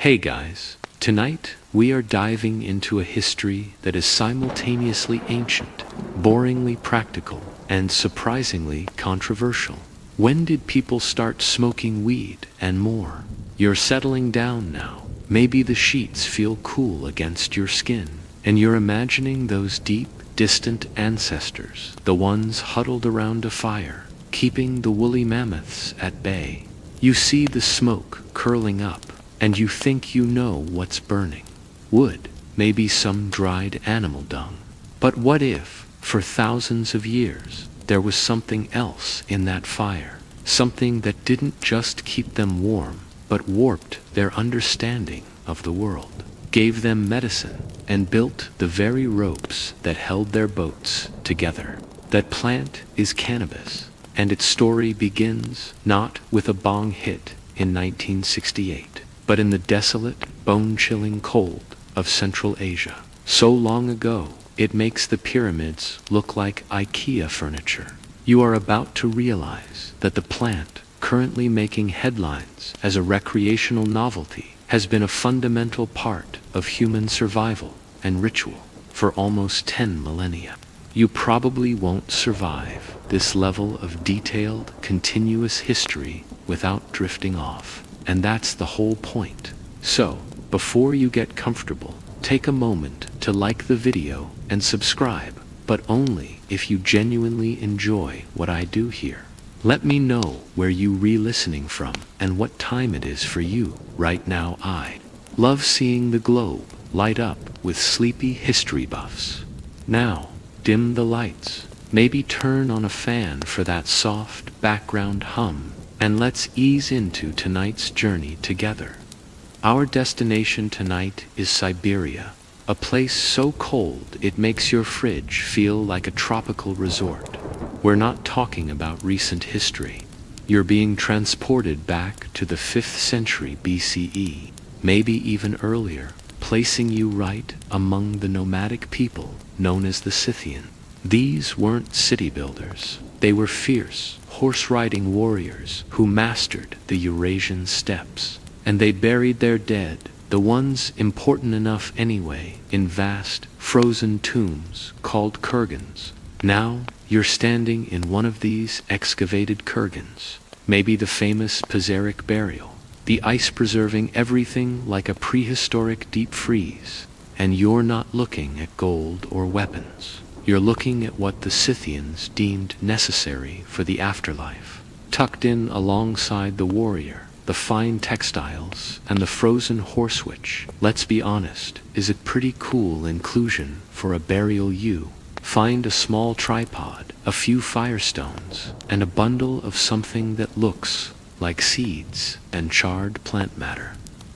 Hey guys, tonight we are diving into a history that is simultaneously ancient, boringly practical, and surprisingly controversial. When did people start smoking weed and more? You're settling down now. Maybe the sheets feel cool against your skin, and you're imagining those deep, distant ancestors, the ones huddled around a fire, keeping the woolly mammoths at bay. You see the smoke curling up, and you think you know what's burning. Wood, maybe some dried animal dung. But what if, for thousands of years, there was something else in that fire? Something that didn't just keep them warm, but warped their understanding of the world, gave them medicine, and built the very ropes that held their boats together. That plant is cannabis, and its story begins not with a bong hit in 1968, but in the desolate, bone-chilling cold of Central Asia. So long ago, it makes the pyramids look like IKEA furniture. You are about to realize that the plant, currently making headlines as a recreational novelty, has been a fundamental part of human survival and ritual for almost 10 millennia. You probably won't survive this level of detailed, continuous history without drifting off. And that's the whole point. So, before you get comfortable, take a moment to like the video and subscribe, but only if you genuinely enjoy what I do here. Let me know where you re-listening from and what time it is for you right now. I love seeing the globe light up with sleepy history buffs. Now, dim the lights, maybe turn on a fan for that soft background hum, and let's ease into tonight's journey together. Our destination tonight is Siberia, a place so cold it makes your fridge feel like a tropical resort. We're not talking about recent history. You're being transported back to the 5th century BCE, maybe even earlier, placing you right among the nomadic people known as the Scythians. These weren't city builders. They were fierce, horse-riding warriors who mastered the Eurasian steppes. And they buried their dead, the ones important enough anyway, in vast, frozen tombs called kurgans. Now, you're standing in one of these excavated kurgans, maybe the famous Pizarric burial, the ice preserving everything like a prehistoric deep freeze. And you're not looking at gold or weapons. You're looking at what the Scythians deemed necessary for the afterlife. Tucked in alongside the warrior, the fine textiles, and the frozen horse, which, let's be honest, is a pretty cool inclusion for a burial. You find a small tripod, a few firestones, and a bundle of something that looks like seeds and charred plant matter.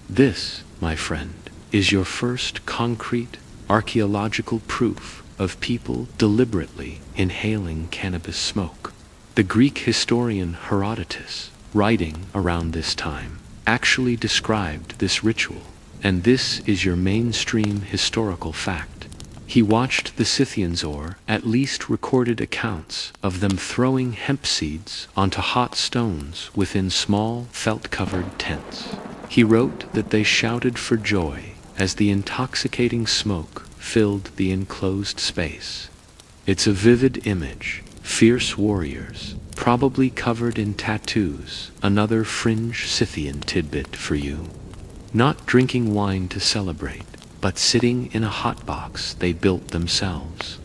This, my friend, is your first concrete archaeological proof of people deliberately inhaling cannabis smoke. The Greek historian Herodotus, writing around this time, actually described this ritual, and this is your mainstream historical fact. He watched the Scythians, or at least recorded accounts of them throwing hemp seeds onto hot stones within small, felt-covered tents. He wrote that they shouted for joy as the intoxicating smoke filled the enclosed space. It's a vivid image. Fierce warriors, probably covered in tattoos, another fringe Scythian tidbit for you. Not drinking wine to celebrate, but sitting in a hot box they built themselves.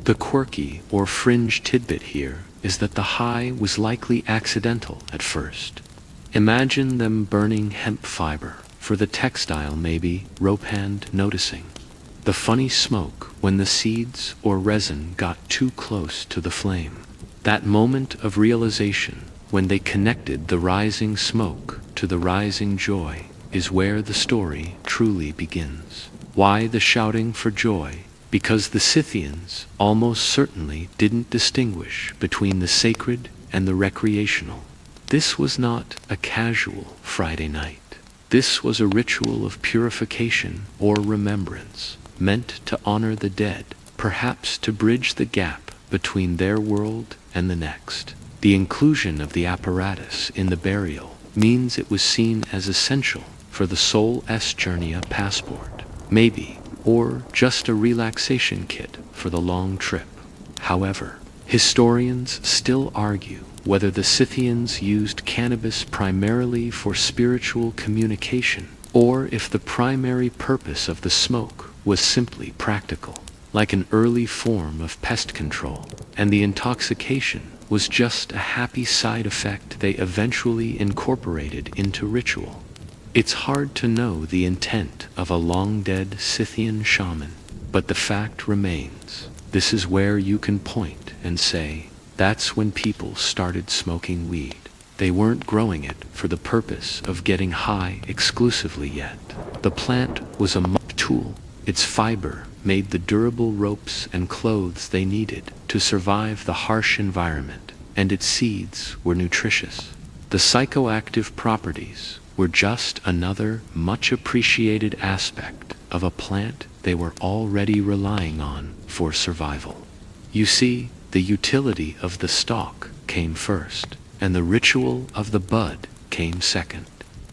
The quirky or fringe tidbit here is that the high was likely accidental at first. Imagine them burning hemp fiber for the textile, maybe rope hand noticing the funny smoke when the seeds or resin got too close to the flame. That moment of realization, when they connected the rising smoke to the rising joy, is where the story truly begins. Why the shouting for joy? Because the Scythians almost certainly didn't distinguish between the sacred and the recreational. This was not a casual Friday night. This was a ritual of purification or remembrance, meant to honor the dead, perhaps to bridge the gap between their world and the next. The inclusion of the apparatus in the burial means it was seen as essential for the soul's journey a passport, maybe, or just a relaxation kit for the long trip. However, historians still argue whether the Scythians used cannabis primarily for spiritual communication, or if the primary purpose of the smoke was simply practical, like an early form of pest control, and the intoxication was just a happy side effect they eventually incorporated into ritual. It's hard to know the intent of a long-dead Scythian shaman, but the fact remains. This is where you can point and say, that's when people started smoking weed. They weren't growing it for the purpose of getting high exclusively yet. The plant was a tool. Its fiber made the durable ropes and clothes they needed to survive the harsh environment, and its seeds were nutritious. The psychoactive properties were just another much appreciated aspect of a plant they were already relying on for survival. You see, the utility of the stalk came first, and the ritual of the bud came second.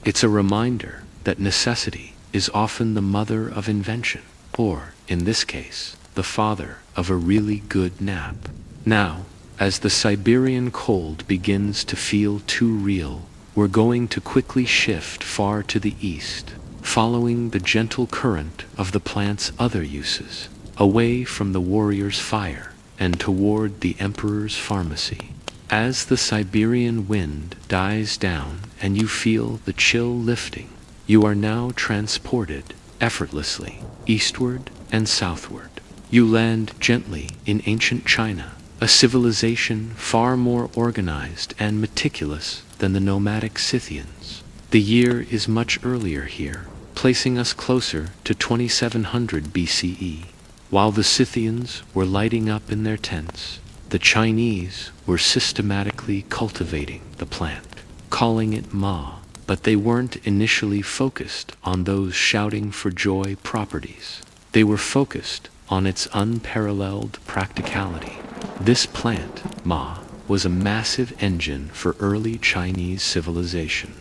It's a reminder that necessity is often the mother of invention, or, in this case, the father of a really good nap. Now, as the Siberian cold begins to feel too real, we're going to quickly shift far to the east, following the gentle current of the plant's other uses, away from the warrior's fire and toward the emperor's pharmacy. As the Siberian wind dies down and you feel the chill lifting, you are now transported effortlessly eastward and southward. You land gently in ancient China, a civilization far more organized and meticulous than the nomadic Scythians. The year is much earlier here, placing us closer to 2700 BCE. While the Scythians were lighting up in their tents, the Chinese were systematically cultivating the plant, calling it Ma, but they weren't initially focused on those shouting for joy properties. They were focused on its unparalleled practicality. This plant, Ma, was a massive engine for early Chinese civilization.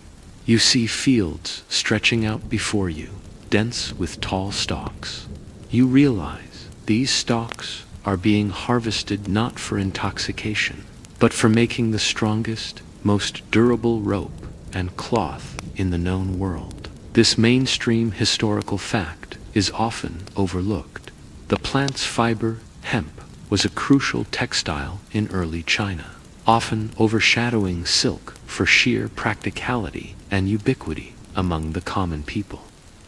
You see fields stretching out before you, dense with tall stalks. You realize these stalks are being harvested not for intoxication, but for making the strongest, most durable rope and cloth in the known world. This mainstream historical fact is often overlooked. The plant's fiber, hemp, was a crucial textile in early China, often overshadowing silk for sheer practicality and ubiquity among the common people.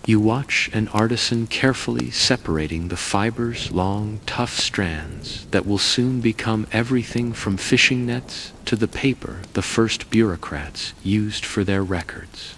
You watch an artisan carefully separating the fiber's long, tough strands that will soon become everything from fishing nets to the paper the first bureaucrats used for their records.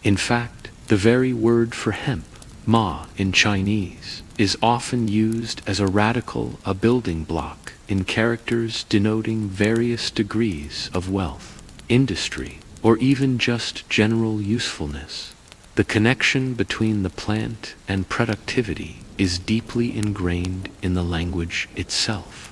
In fact, the very word for hemp, ma in Chinese, is often used as a building block in characters denoting various degrees of wealth, industry, or even just general usefulness. The connection between the plant and productivity is deeply ingrained in the language itself.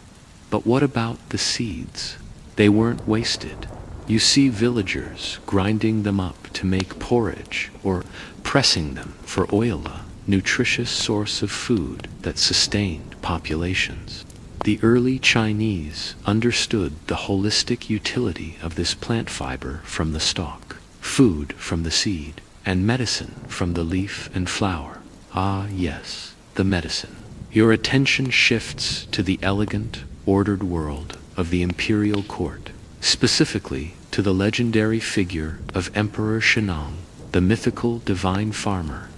But what about the seeds? They weren't wasted. You see villagers grinding them up to make porridge or pressing them for oil, a nutritious source of food that sustained populations. The early Chinese understood the holistic utility of this plant fiber from the stalk, food from the seed, and medicine from the leaf and flower. Ah, yes, the medicine. Your attention shifts to the elegant, ordered world of the imperial court, specifically to the legendary figure of Emperor Shennong, the mythical divine farmer,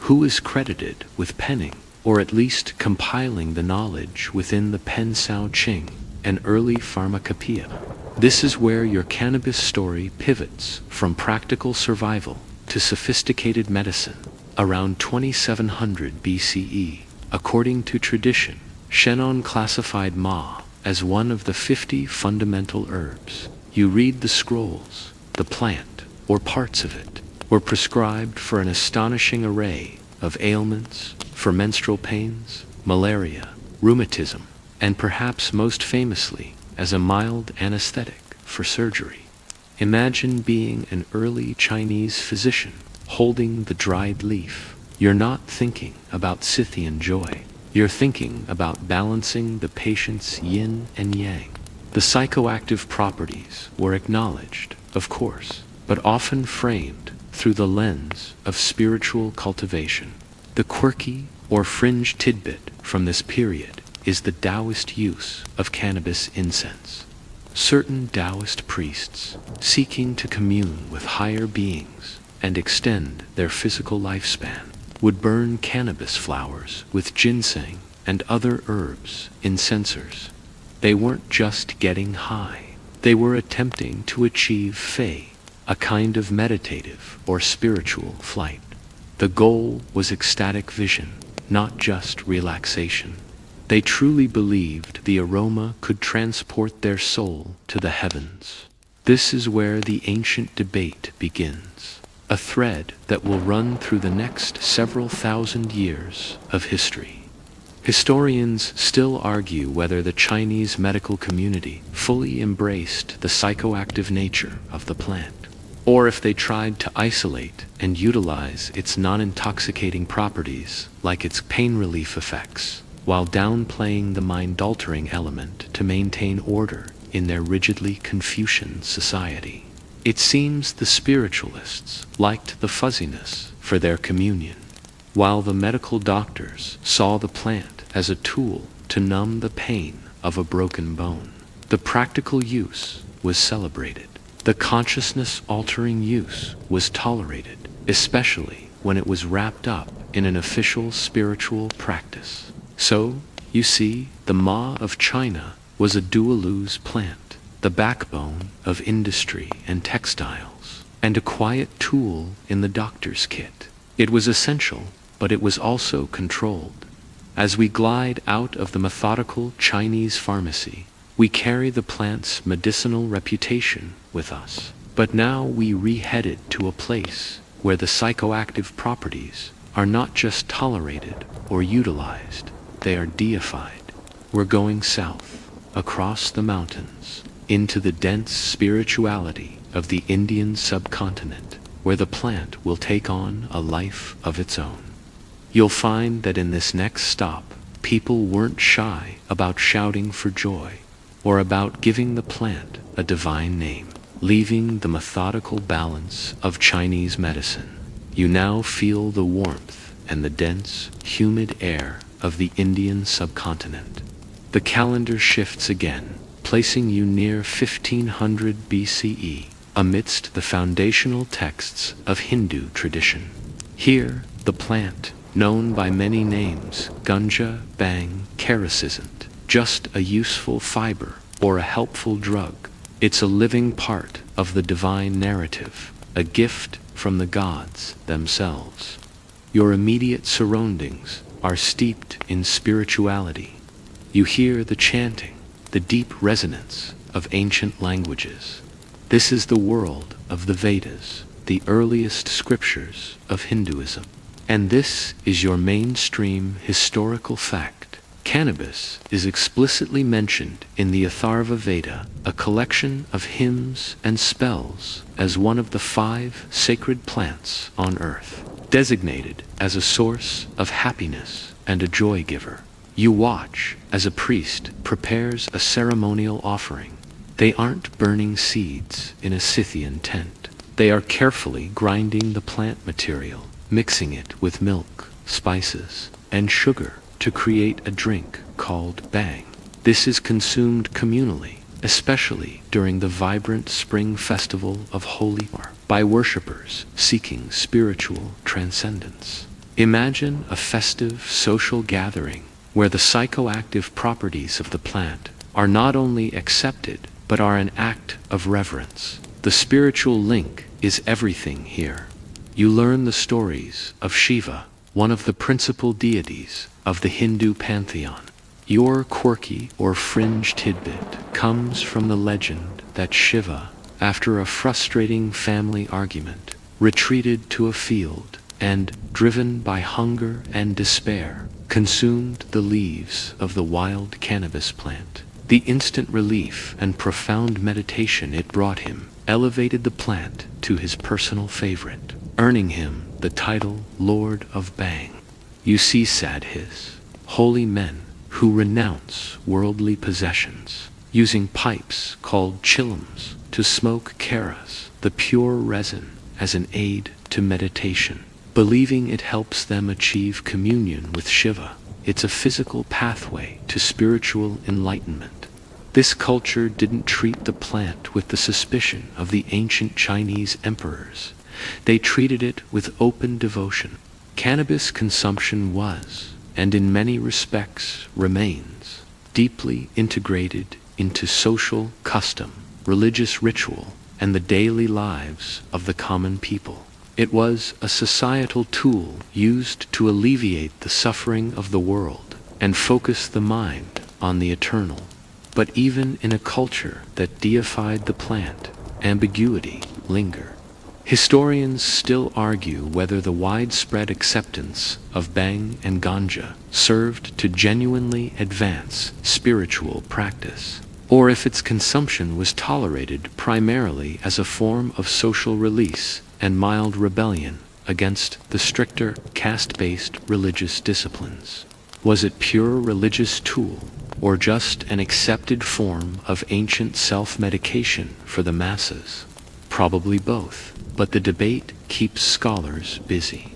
who is credited with penning, or at least compiling the knowledge within the Pen Sao Ching, an early pharmacopoeia. This is where your cannabis story pivots from practical survival to sophisticated medicine. Around 2700 BCE, according to tradition, Shennong classified Ma as one of the 50 fundamental herbs. You read the scrolls, the plant, or parts of it, were prescribed for an astonishing array of ailments, for menstrual pains, malaria, rheumatism, and perhaps most famously as a mild anesthetic for surgery. Imagine being an early Chinese physician, holding the dried leaf. You're not thinking about Scythian joy. You're thinking about balancing the patient's yin and yang. The psychoactive properties were acknowledged, of course, but often framed through the lens of spiritual cultivation. The quirky or fringe tidbit from this period is the Taoist use of cannabis incense. Certain Taoist priests, seeking to commune with higher beings and extend their physical lifespan, would burn cannabis flowers with ginseng and other herbs in censers. They weren't just getting high, they were attempting to achieve fei, a kind of meditative or spiritual flight. The goal was ecstatic vision, not just relaxation. They truly believed the aroma could transport their soul to the heavens. This is where the ancient debate begins, a thread that will run through the next several thousand years of history. Historians still argue whether the Chinese medical community fully embraced the psychoactive nature of the plant, or if they tried to isolate and utilize its non-intoxicating properties like its pain relief effects, while downplaying the mind-altering element to maintain order in their rigidly Confucian society. It seems the spiritualists liked the fuzziness for their communion, while the medical doctors saw the plant as a tool to numb the pain of a broken bone. The practical use was celebrated. The consciousness-altering use was tolerated, especially when it was wrapped up in an official spiritual practice. So, you see, the Ma of China was a dual-use plant, the backbone of industry and textiles, and a quiet tool in the doctor's kit. It was essential, but it was also controlled. As we glide out of the methodical Chinese pharmacy, we carry the plant's medicinal reputation with us. But now we re-headed to a place where the psychoactive properties are not just tolerated or utilized, they are deified. We're going south, across the mountains, into the dense spirituality of the Indian subcontinent, where the plant will take on a life of its own. You'll find that in this next stop, people weren't shy about shouting for joy, or about giving the plant a divine name, leaving the methodical balance of Chinese medicine. You now feel the warmth and the dense, humid air of the Indian subcontinent. The calendar shifts again, placing you near 1500 BCE, amidst the foundational texts of Hindu tradition. Here, the plant, known by many names, ganja, bang, keras, isn't just a useful fiber or a helpful drug. It's a living part of the divine narrative, a gift from the gods themselves. Your immediate surroundings are steeped in spirituality. You hear the chanting, the deep resonance of ancient languages. This is the world of the Vedas, the earliest scriptures of Hinduism. And this is your mainstream historical fact. Cannabis is explicitly mentioned in the Atharva Veda, a collection of hymns and spells, as one of the 5 sacred plants on earth, designated as a source of happiness and a joy giver. You watch as a priest prepares a ceremonial offering. They aren't burning seeds in a Scythian tent. They are carefully grinding the plant material, mixing it with milk, spices, and sugar to create a drink called bang. This is consumed communally, especially during the vibrant spring festival of Holi, by worshippers seeking spiritual transcendence. Imagine a festive social gathering where the psychoactive properties of the plant are not only accepted, but are an act of reverence. The spiritual link is everything here. You learn the stories of Shiva, one of the principal deities of the Hindu pantheon. Your quirky or fringe tidbit comes from the legend that Shiva, after a frustrating family argument, retreated to a field and, driven by hunger and despair, consumed the leaves of the wild cannabis plant. The instant relief and profound meditation it brought him elevated the plant to his personal favorite. earning him the title Lord of Bang. You see sadhis, holy men who renounce worldly possessions, using pipes called chillums to smoke karas, the pure resin, as an aid to meditation, believing it helps them achieve communion with Shiva. It's a physical pathway to spiritual enlightenment. This culture didn't treat the plant with the suspicion of the ancient Chinese emperors. They treated it with open devotion. Cannabis consumption was, and in many respects remains, deeply integrated into social custom, religious ritual, and the daily lives of the common people. It was a societal tool used to alleviate the suffering of the world and focus the mind on the eternal. But even in a culture that deified the plant, ambiguity lingered. Historians still argue whether the widespread acceptance of Bang and Ganja served to genuinely advance spiritual practice, or if its consumption was tolerated primarily as a form of social release and mild rebellion against the stricter caste-based religious disciplines. Was it pure religious tool, or just an accepted form of ancient self-medication for the masses? Probably both, but the debate keeps scholars busy.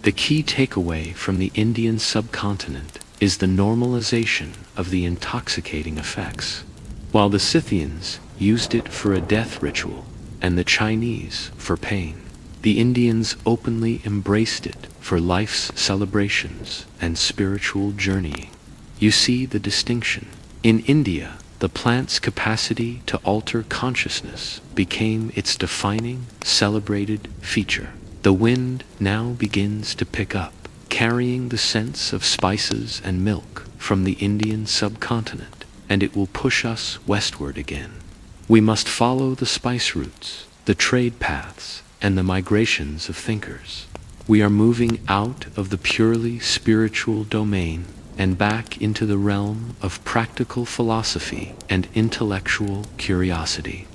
The key takeaway from the Indian subcontinent is the normalization of the intoxicating effects. While the Scythians used it for a death ritual, and the Chinese for pain, the Indians openly embraced it for life's celebrations and spiritual journeying. You see the distinction. In India, the plant's capacity to alter consciousness became its defining, celebrated feature. The wind now begins to pick up, carrying the scents of spices and milk from the Indian subcontinent, and it will push us westward again. We must follow the spice routes, the trade paths, and the migrations of thinkers. We are moving out of the purely spiritual domain and back into the realm of practical philosophy and intellectual curiosity.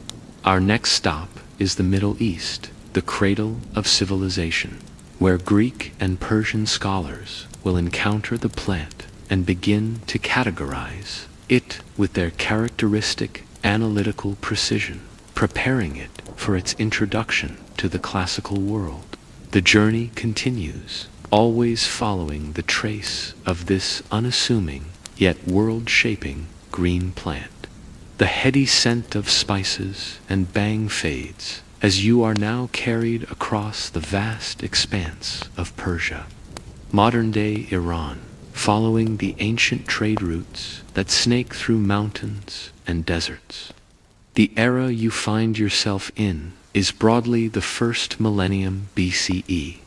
Our next stop is the Middle East, the cradle of civilization, where Greek and Persian scholars will encounter the plant and begin to categorize it with their characteristic analytical precision, preparing it for its introduction to the classical world. The journey continues, always following the trace of this unassuming yet world-shaping green plant. The heady scent of spices and bang fades as you are now carried across the vast expanse of Persia, modern-day Iran, following the ancient trade routes that snake through mountains and deserts. The era you find yourself in is broadly the first millennium BCE,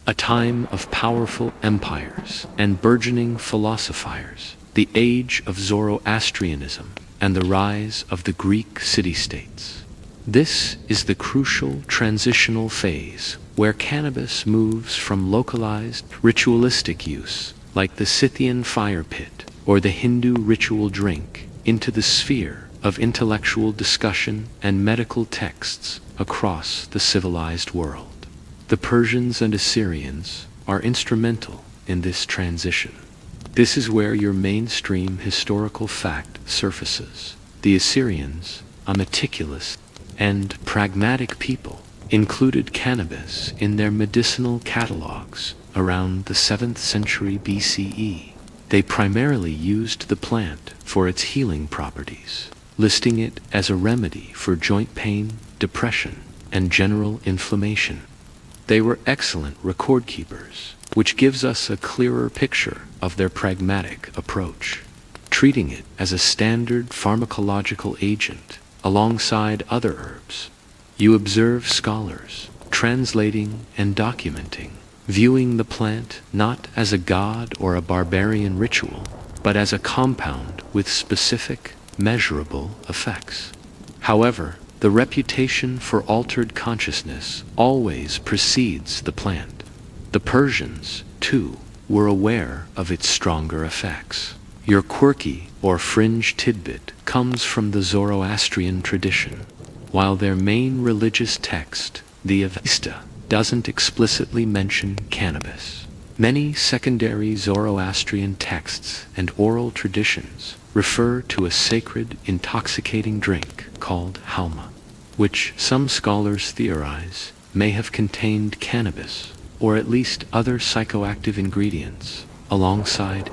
a time of powerful empires and burgeoning philosophers, the age of Zoroastrianism and the rise of the Greek city-states. This is the crucial transitional phase where cannabis moves from localized ritualistic use, like the Scythian fire pit or the Hindu ritual drink, into the sphere of intellectual discussion and medical texts across the civilized world. The Persians and Assyrians are instrumental in this transition. This is where your mainstream historical fact surfaces. The Assyrians, a meticulous and pragmatic people, included cannabis in their medicinal catalogs around the 7th century BCE. They primarily used the plant for its healing properties, listing it as a remedy for joint pain, depression, and general inflammation. They were excellent record keepers, which gives us a clearer picture of their pragmatic approach, treating it as a standard pharmacological agent alongside other herbs. You observe scholars translating and documenting, viewing the plant not as a god or a barbarian ritual, but as a compound with specific, measurable effects. However, the reputation for altered consciousness always precedes the plant. The Persians, too, were aware of its stronger effects. Your quirky or fringe tidbit comes from the Zoroastrian tradition, while their main religious text, the Avesta, doesn't explicitly mention cannabis. Many secondary Zoroastrian texts and oral traditions refer to a sacred, intoxicating drink called halma, which some scholars theorize may have contained cannabis, or at least other psychoactive ingredients, alongside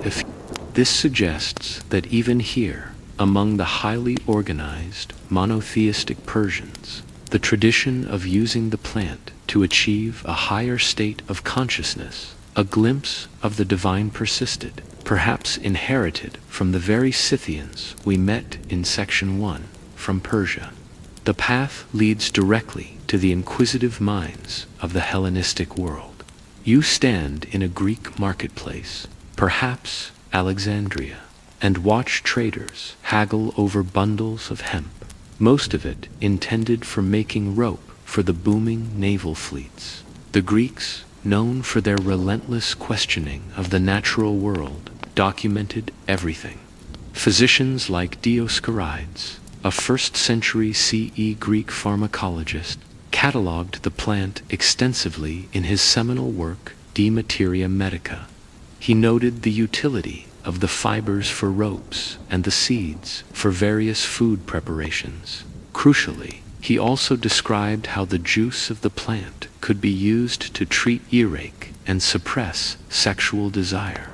This suggests that even here, among the highly organized, monotheistic Persians, the tradition of using the plant to achieve a higher state of consciousness, a glimpse of the divine persisted, perhaps inherited from the very Scythians we met in Section 1 from Persia. The path leads directly to the inquisitive minds of the Hellenistic world. You stand in a Greek marketplace, perhaps Alexandria, and watch traders haggle over bundles of hemp, most of it intended for making rope for the booming naval fleets. The Greeks, known for their relentless questioning of the natural world, documented everything. Physicians like Dioscorides, a 1st century CE Greek pharmacologist, catalogued the plant extensively in his seminal work De Materia Medica. He noted the utility of the fibers for ropes and the seeds for various food preparations. Crucially, he also described how the juice of the plant could be used to treat earache and suppress sexual desire,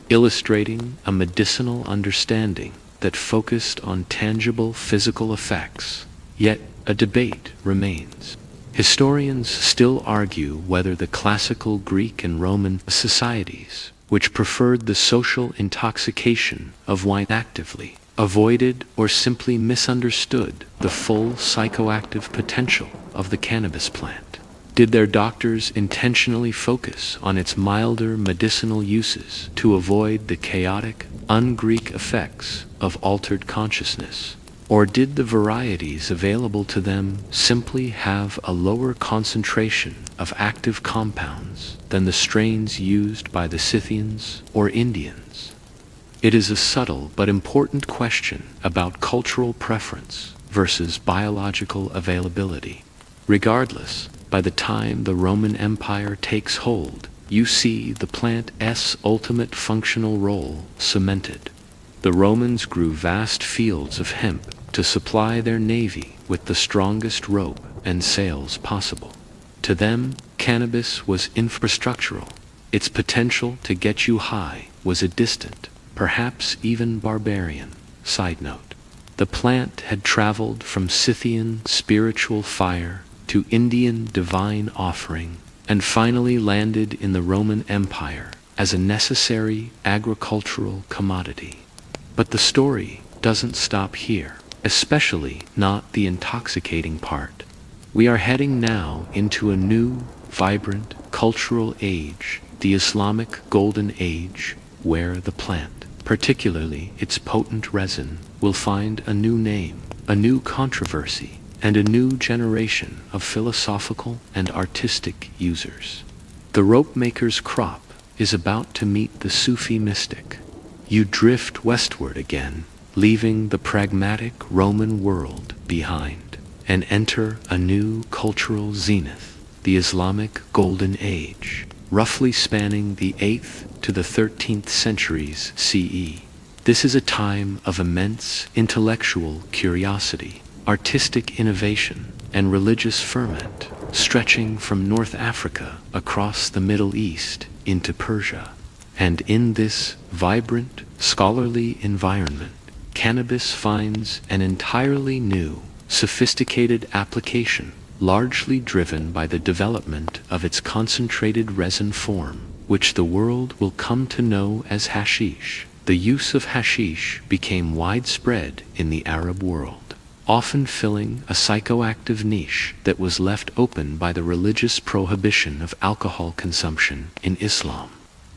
illustrating a medicinal understanding that focused on tangible physical effects. Yet a debate remains. Historians still argue whether the classical Greek and Roman societies, which preferred the social intoxication of wine, actively avoided or simply misunderstood the full psychoactive potential of the cannabis plant. Did their doctors intentionally focus on its milder medicinal uses to avoid the chaotic, un-Greek effects of altered consciousness? Or did the varieties available to them simply have a lower concentration of active compounds than the strains used by the Scythians or Indians? It is a subtle but important question about cultural preference versus biological availability. Regardless, by the time the Roman Empire takes hold, you see the plant's ultimate functional role cemented. The Romans grew vast fields of hemp to supply their navy with the strongest rope and sails possible. To them, cannabis was infrastructural. Its potential to get you high was a distant, perhaps even barbarian, side note. The plant had traveled from Scythian spiritual fire to Indian divine offering, and finally landed in the Roman Empire as a necessary agricultural commodity. But the story doesn't stop here, especially not the intoxicating part. We are heading now into a new, vibrant cultural age, the Islamic Golden Age, where the plant, particularly its potent resin, will find a new name, a new controversy, and a new generation of philosophical and artistic users. The rope maker's crop is about to meet the Sufi mystic. You drift westward again, leaving the pragmatic Roman world behind, and enter a new cultural zenith, the Islamic Golden Age, roughly spanning the 8th to the 13th centuries CE. This is a time of immense intellectual curiosity, artistic innovation, and religious ferment, stretching from North Africa across the Middle East into Persia. And in this vibrant, scholarly environment, cannabis finds an entirely new, sophisticated application, largely driven by the development of its concentrated resin form, which the world will come to know as hashish. The use of hashish became widespread in the Arab world, often filling a psychoactive niche that was left open by the religious prohibition of alcohol consumption in Islam.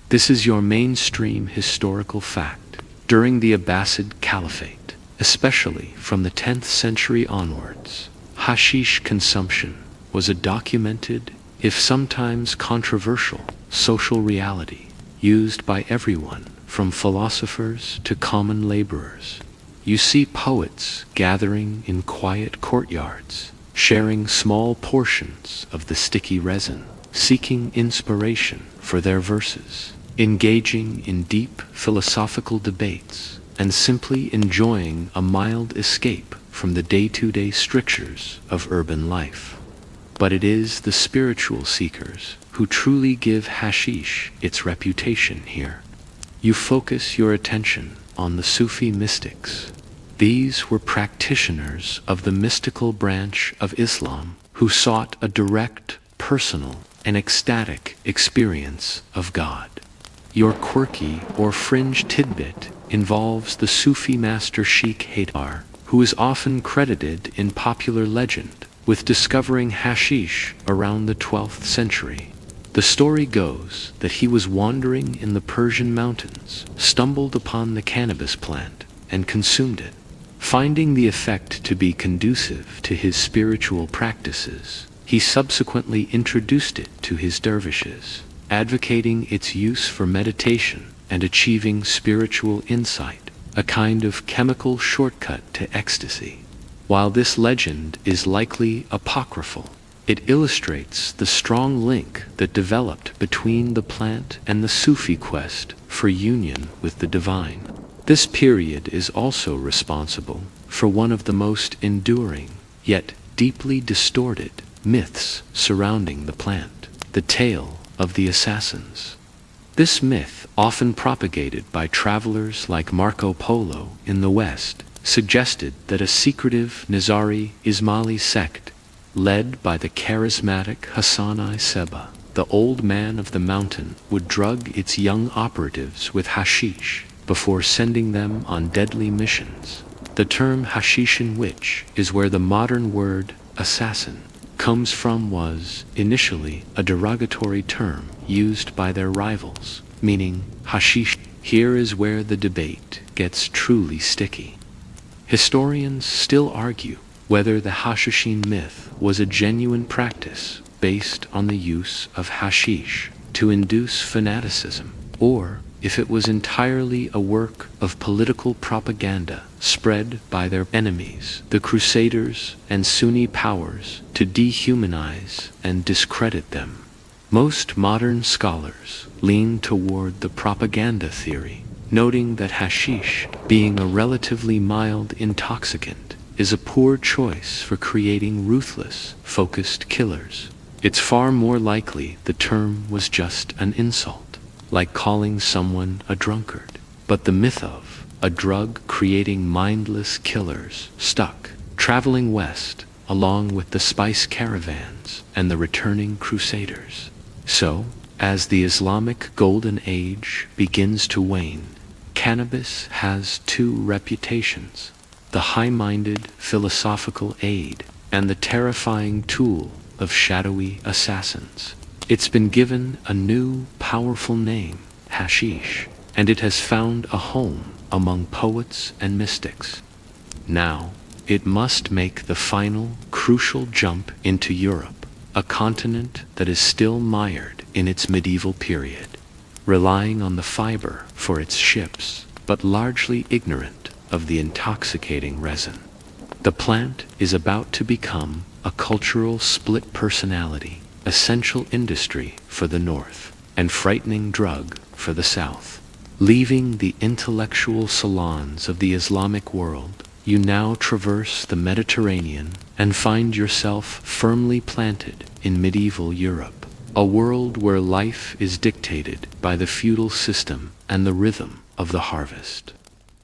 This is your mainstream historical fact. During the Abbasid Caliphate, especially from the 10th century onwards, hashish consumption was a documented, if sometimes controversial, social reality, used by everyone from philosophers to common laborers. You see poets gathering in quiet courtyards, sharing small portions of the sticky resin, seeking inspiration for their verses, engaging in deep philosophical debates, and simply enjoying a mild escape from the day-to-day strictures of urban life. But it is the spiritual seekers who truly give hashish its reputation here. You focus your attention on the Sufi mystics. These were practitioners of the mystical branch of Islam who sought a direct, personal, and ecstatic experience of God. Your quirky or fringe tidbit involves the Sufi master Sheikh Haydar, who is often credited in popular legend with discovering hashish around the 12th century. The story goes that he was wandering in the Persian mountains, stumbled upon the cannabis plant, and consumed it. Finding the effect to be conducive to his spiritual practices, he subsequently introduced it to his dervishes, advocating its use for meditation and achieving spiritual insight, a kind of chemical shortcut to ecstasy. While this legend is likely apocryphal, it illustrates the strong link that developed between the plant and the Sufi quest for union with the divine. This period is also responsible for one of the most enduring, yet deeply distorted, myths surrounding the plant, the tale of the assassins. This myth, often propagated by travelers like Marco Polo in the West, suggested that a secretive Nizari Ismaili sect, led by the charismatic Hassan-I Seba, the old man of the mountain, would drug its young operatives with hashish before sending them on deadly missions. The term Hashishin witch is where the modern word assassin comes from, was initially a derogatory term used by their rivals, meaning hashish. Here is where the debate gets truly sticky. Historians still argue whether the Hashishin myth was a genuine practice based on the use of hashish to induce fanaticism, or if it was entirely a work of political propaganda spread by their enemies, the Crusaders and Sunni powers, to dehumanize and discredit them. Most modern scholars lean toward the propaganda theory, noting that hashish, being a relatively mild intoxicant, is a poor choice for creating ruthless, focused killers. It's far more likely the term was just an insult, like calling someone a drunkard. But the myth of a drug creating mindless killers stuck, traveling west along with the spice caravans and the returning crusaders. So, as the Islamic Golden Age begins to wane, cannabis has two reputations: the high-minded philosophical aid and the terrifying tool of shadowy assassins. It's been given a new, powerful name, hashish, and it has found a home among poets and mystics. Now, it must make the final, crucial jump into Europe, a continent that is still mired in its medieval period, relying on the fiber for its ships, but largely ignorant of the intoxicating resin. The plant is about to become a cultural split personality, essential industry for the North, and frightening drug for the South. Leaving the intellectual salons of the Islamic world, you now traverse the Mediterranean and find yourself firmly planted in medieval Europe, a world where life is dictated by the feudal system and the rhythm of the harvest.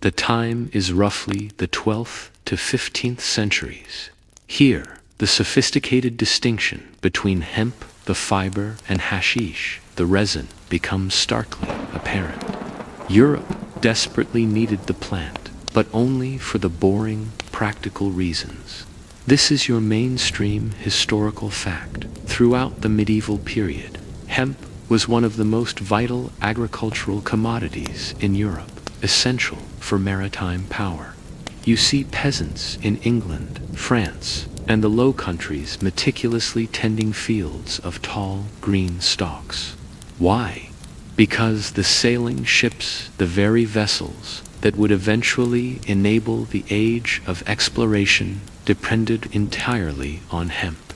The time is roughly the 12th to 15th centuries. Here, the sophisticated distinction between hemp, the fiber, and hashish, the resin, becomes starkly apparent. Europe desperately needed the plant, but only for the boring, practical reasons. This is your mainstream historical fact. Throughout the medieval period, hemp was one of the most vital agricultural commodities in Europe, essential for maritime power. You see peasants in England, France, and the Low Countries meticulously tending fields of tall, green stalks. Why? Because the sailing ships, the very vessels that would eventually enable the age of exploration depended entirely on hemp.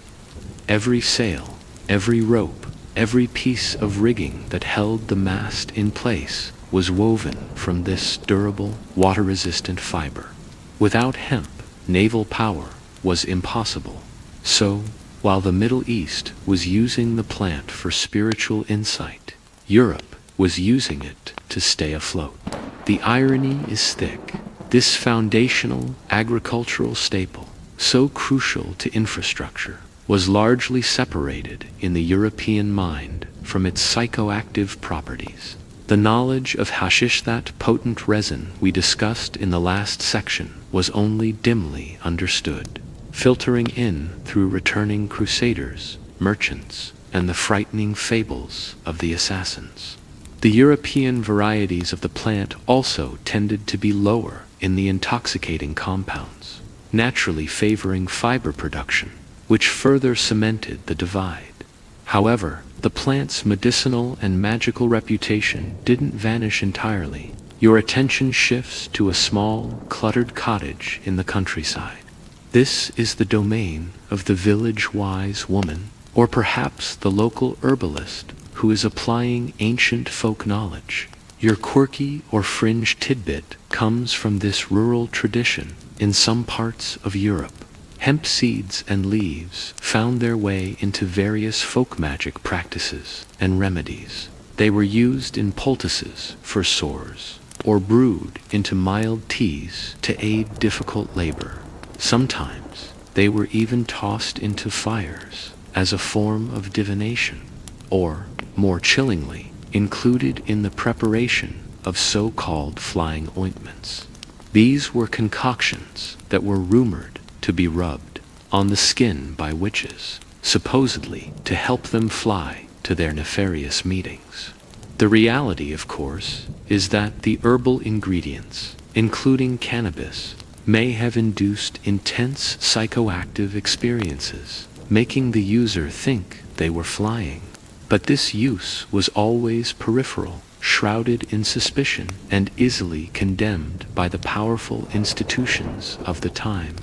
Every sail, every rope, every piece of rigging that held the mast in place was woven from this durable, water-resistant fiber. Without hemp, naval power was impossible. So, while the Middle East was using the plant for spiritual insight, Europe was using it to stay afloat. The irony is thick. This foundational agricultural staple, so crucial to infrastructure, was largely separated in the European mind from its psychoactive properties. The knowledge of hashish, that potent resin we discussed in the last section, was only dimly understood, filtering in through returning crusaders, merchants, and the frightening fables of the assassins. The European varieties of the plant also tended to be lower in the intoxicating compounds, naturally favoring fiber production, which further cemented the divide. However, the plant's medicinal and magical reputation didn't vanish entirely. Your attention shifts to a small, cluttered cottage in the countryside. This is the domain of the village-wise woman, or perhaps the local herbalist who is applying ancient folk knowledge. Your quirky or fringe tidbit comes from this rural tradition in some parts of Europe. Hemp seeds and leaves found their way into various folk magic practices and remedies. They were used in poultices for sores, or brewed into mild teas to aid difficult labor. Sometimes they were even tossed into fires as a form of divination, or, more chillingly, included in the preparation of so-called flying ointments. These were concoctions that were rumored to be rubbed on the skin by witches, supposedly to help them fly to their nefarious meetings. The reality, of course, is that the herbal ingredients, including cannabis, may have induced intense psychoactive experiences, making the user think they were flying. But this use was always peripheral, shrouded in suspicion, and easily condemned by the powerful institutions of the time.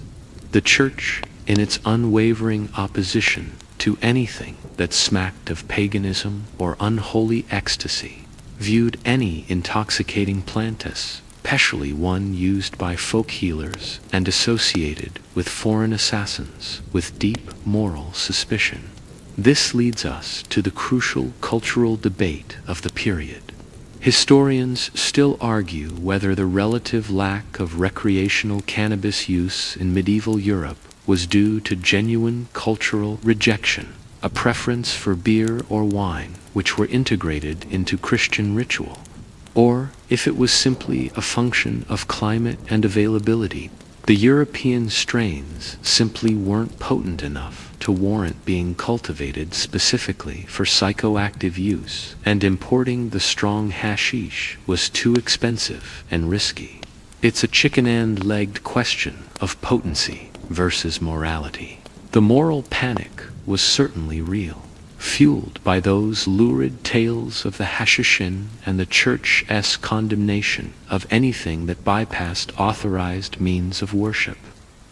The Church, in its unwavering opposition to anything that smacked of paganism or unholy ecstasy, viewed any intoxicating plant as, especially one used by folk healers and associated with foreign assassins, with deep moral suspicion. This leads us to the crucial cultural debate of the period. Historians still argue whether the relative lack of recreational cannabis use in medieval Europe was due to genuine cultural rejection, a preference for beer or wine which were integrated into Christian ritual, or if it was simply a function of climate and availability. The European strains simply weren't potent enough to warrant being cultivated specifically for psychoactive use, and importing the strong hashish was too expensive and risky. It's a chicken-and-legged question of potency versus morality. The moral panic was certainly real, fueled by those lurid tales of the hashishin and the Church's condemnation of anything that bypassed authorized means of worship.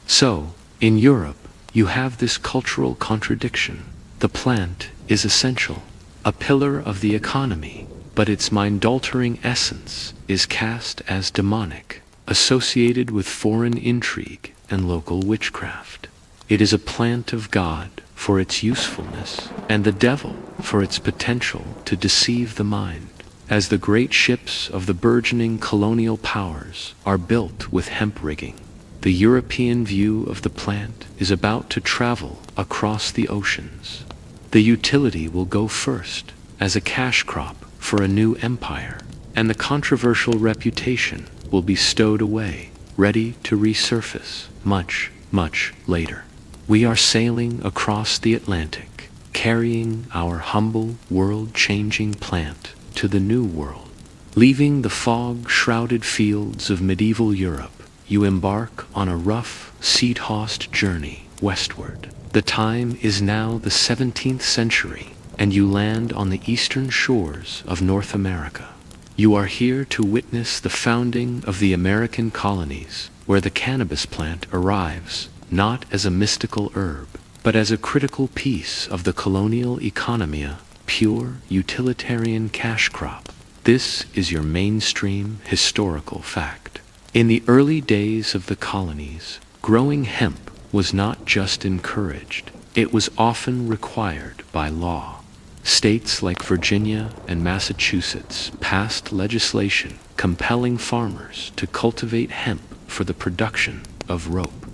So, in Europe, you have this cultural contradiction. The plant is essential, a pillar of the economy, but its mind-altering essence is cast as demonic, associated with foreign intrigue and local witchcraft. It is a plant of God for its usefulness, and the devil for its potential to deceive the mind. As the great ships of the burgeoning colonial powers are built with hemp rigging, the European view of the plant is about to travel across the oceans. The utility will go first as a cash crop for a new empire, and the controversial reputation will be stowed away, ready to resurface much, much later. We are sailing across the Atlantic, carrying our humble, world-changing plant to the New World. Leaving the fog-shrouded fields of medieval Europe, you embark on a rough, sea-tossed journey westward. The time is now the 17th century, and you land on the eastern shores of North America. You are here to witness the founding of the American colonies, where the cannabis plant arrives not as a mystical herb, but as a critical piece of the colonial economia, pure utilitarian cash crop. This is your mainstream historical fact. In the early days of the colonies, growing hemp was not just encouraged, it was often required by law. States like Virginia and Massachusetts passed legislation compelling farmers to cultivate hemp for the production of rope.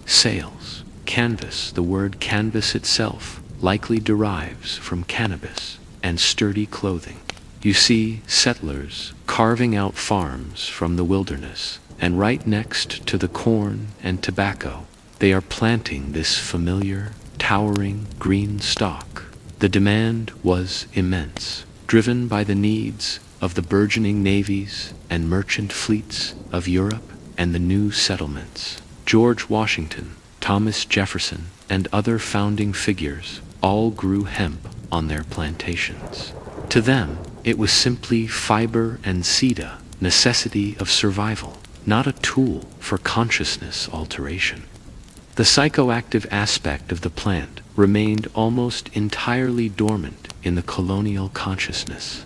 Sails, canvas, the word canvas itself likely derives from cannabis, and sturdy clothing. You see settlers carving out farms from the wilderness, and right next to the corn and tobacco, they are planting this familiar, towering green stalk. The demand was immense, driven by the needs of the burgeoning navies and merchant fleets of Europe and the new settlements. George Washington, Thomas Jefferson, and other founding figures all grew hemp on their plantations. To them, it was simply fiber and seda, necessity of survival, not a tool for consciousness alteration. The psychoactive aspect of the plant remained almost entirely dormant in the colonial consciousness.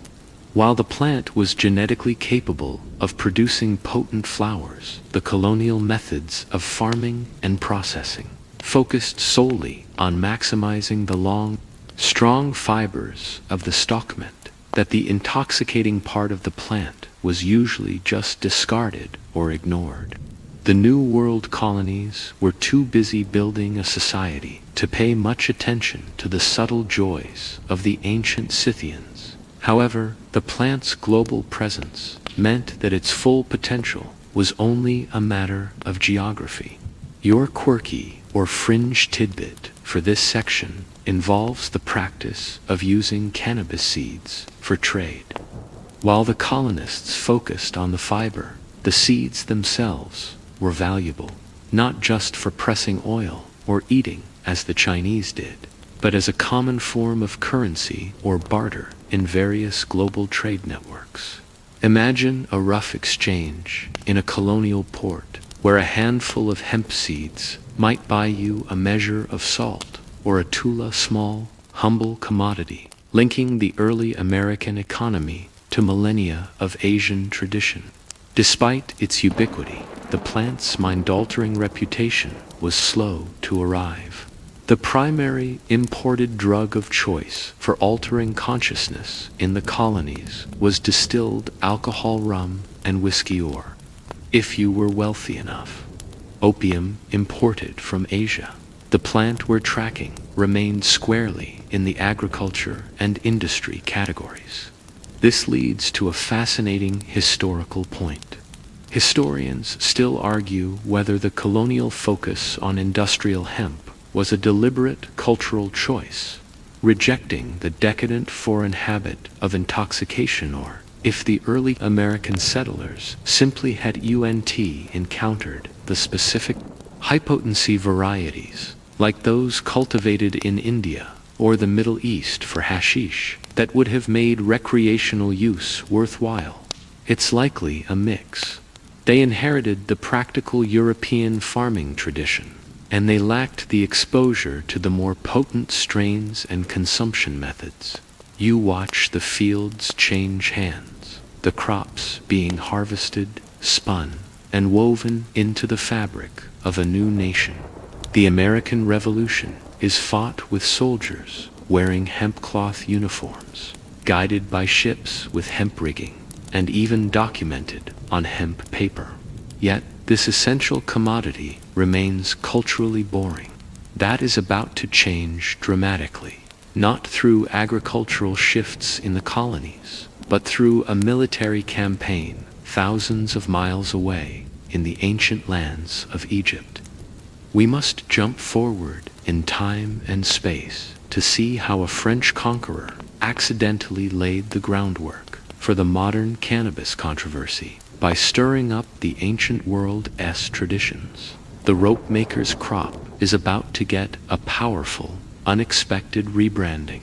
While the plant was genetically capable of producing potent flowers, the colonial methods of farming and processing focused solely on maximizing the long, strong fibers of the stalk meant that the intoxicating part of the plant was usually just discarded or ignored. The New World colonies were too busy building a society to pay much attention to the subtle joys of the ancient Scythians. However, the plant's global presence meant that its full potential was only a matter of geography. Your quirky or fringe tidbit for this section involves the practice of using cannabis seeds for trade. While the colonists focused on the fiber, the seeds themselves were valuable, not just for pressing oil or eating as the Chinese did, but as a common form of currency or barter in various global trade networks. Imagine a rough exchange in a colonial port where a handful of hemp seeds might buy you a measure of salt or a tula, small, humble commodity, linking the early American economy to millennia of Asian tradition. Despite its ubiquity, the plant's mind-altering reputation was slow to arrive. The primary imported drug of choice for altering consciousness in the colonies was distilled alcohol, rum, and whiskey, or, if you were wealthy enough, opium imported from Asia. The plant we're tracking remained squarely in the agriculture and industry categories. This leads to a fascinating historical point. Historians still argue whether the colonial focus on industrial hemp was a deliberate cultural choice, rejecting the decadent foreign habit of intoxication, or if the early American settlers simply had encountered the specific high-potency varieties, like those cultivated in India or the Middle East for hashish, that would have made recreational use worthwhile. It's likely a mix. They inherited the practical European farming tradition, and they lacked the exposure to the more potent strains and consumption methods. You watch the fields change hands, the crops being harvested, spun, and woven into the fabric of a new nation. The American Revolution is fought with soldiers wearing hemp cloth uniforms, guided by ships with hemp rigging, and even documented on hemp paper. Yet, this essential commodity remains culturally boring. That is about to change dramatically, not through agricultural shifts in the colonies, but through a military campaign thousands of miles away in the ancient lands of Egypt. We must jump forward in time and space to see how a French conqueror accidentally laid the groundwork for the modern cannabis controversy by stirring up the ancient world's traditions. The rope maker's crop is about to get a powerful, unexpected rebranding,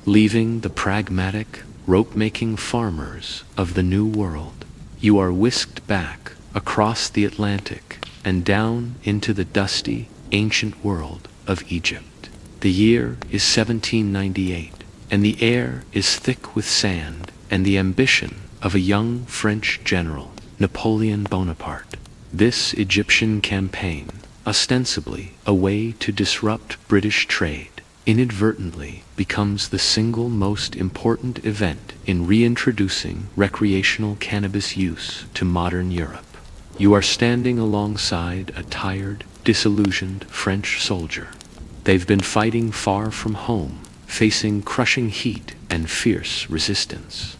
leaving the pragmatic, rope-making farmers of the New World. You are whisked back across the Atlantic and down into the dusty, ancient world of Egypt. The year is 1798, and the air is thick with sand and the ambition of a young French general, Napoleon Bonaparte. This Egyptian campaign, ostensibly a way to disrupt British trade, inadvertently becomes the single most important event in reintroducing recreational cannabis use to modern Europe. You are standing alongside a tired, disillusioned French soldier. They've been fighting far from home, facing crushing heat and fierce resistance.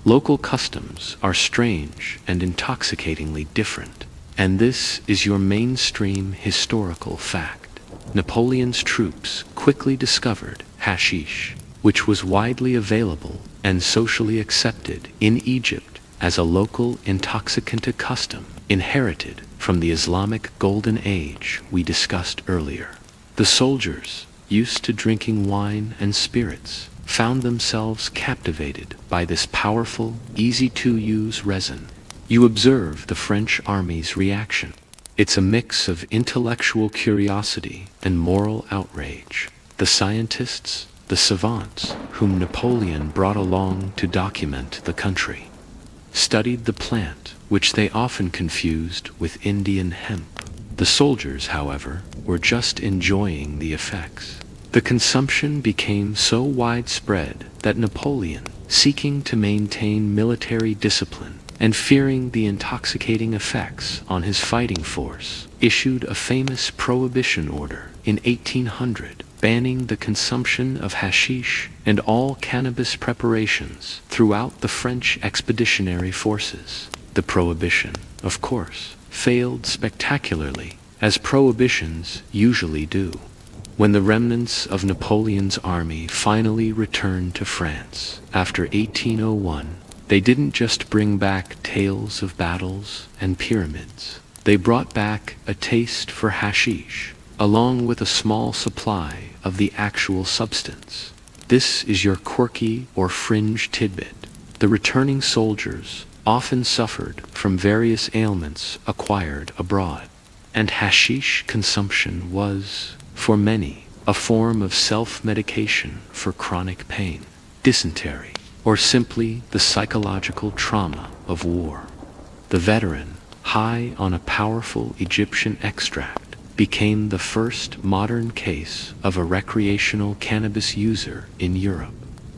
Local customs are strange and intoxicatingly different, and this is your mainstream historical fact. Napoleon's troops quickly discovered hashish, which was widely available and socially accepted in Egypt as a local intoxicant custom inherited from the Islamic Golden Age we discussed earlier. The soldiers, used to drinking wine and spirits, found themselves captivated by this powerful, easy-to-use resin. You observe the French army's reaction. It's a mix of intellectual curiosity and moral outrage. The scientists, the savants, whom Napoleon brought along to document the country, studied the plant, which they often confused with Indian hemp. The soldiers, however, were just enjoying the effects. The consumption became so widespread that Napoleon, seeking to maintain military discipline and fearing the intoxicating effects on his fighting force, issued a famous prohibition order in 1800, banning the consumption of hashish and all cannabis preparations throughout the French expeditionary forces. The prohibition, of course, failed spectacularly, as prohibitions usually do. When the remnants of Napoleon's army finally returned to France after 1801, they didn't just bring back tales of battles and pyramids. They brought back a taste for hashish, along with a small supply of the actual substance. This is your quirky or fringe tidbit. The returning soldiers often suffered from various ailments acquired abroad, and hashish consumption was, for many, a form of self-medication for chronic pain, dysentery, or simply the psychological trauma of war. The veteran, high on a powerful Egyptian extract, became the first modern case of a recreational cannabis user in Europe.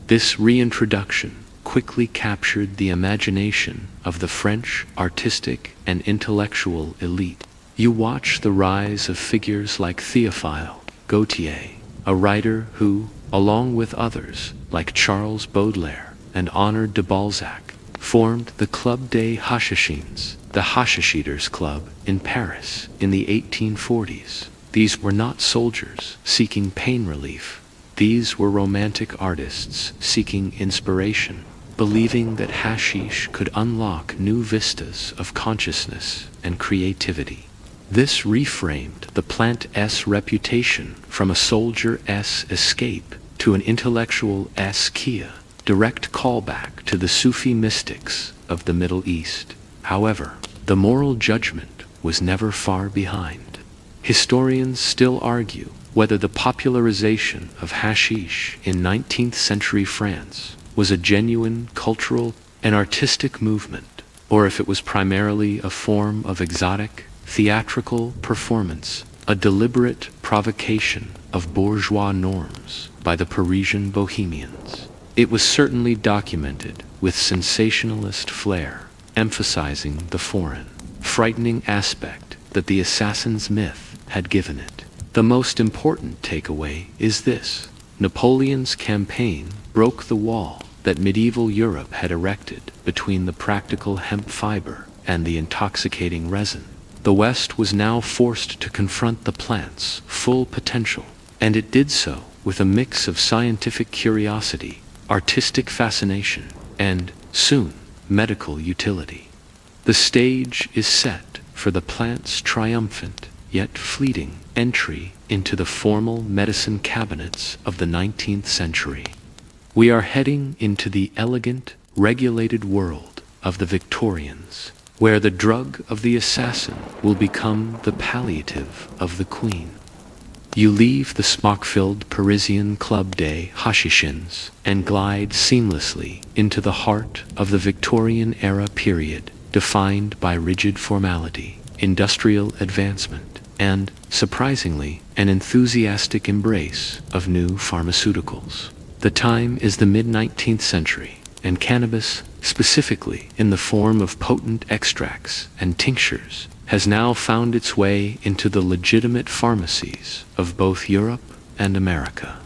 This reintroduction quickly captured the imagination of the French artistic and intellectual elite. You watch the rise of figures like Théophile Gautier, a writer who, along with others like Charles Baudelaire and Honoré de Balzac, formed the Club des Hachishines, the Hashish Eaters Club, in Paris in the 1840s. These were not soldiers seeking pain relief. These were romantic artists seeking inspiration, believing that hashish could unlock new vistas of consciousness and creativity. This reframed the plant's reputation from a soldier's escape to an intellectual's kia, direct callback to the Sufi mystics of the Middle East. However, the moral judgment was never far behind. Historians still argue whether the popularization of hashish in 19th century France was a genuine cultural and artistic movement, or if it was primarily a form of exotic, theatrical performance, a deliberate provocation of bourgeois norms by the Parisian bohemians. It was certainly documented with sensationalist flair, emphasizing the foreign, frightening aspect that the assassin's myth had given it. The most important takeaway is this: Napoleon's campaign broke the wall that medieval Europe had erected between the practical hemp fiber and the intoxicating resin. The West was now forced to confront the plant's full potential, and it did so with a mix of scientific curiosity, artistic fascination, and, soon, medical utility. The stage is set for the plant's triumphant, yet fleeting, entry into the formal medicine cabinets of the 19th century. We are heading into the elegant, regulated world of the Victorians, where the drug of the assassin will become the palliative of the queen. You leave the smock-filled Parisian club day hashishins and glide seamlessly into the heart of the Victorian-era period, defined by rigid formality, industrial advancement, and, surprisingly, an enthusiastic embrace of new pharmaceuticals. The time is the mid-19th century, and cannabis, specifically in the form of potent extracts and tinctures, has now found its way into the legitimate pharmacies of both Europe and America.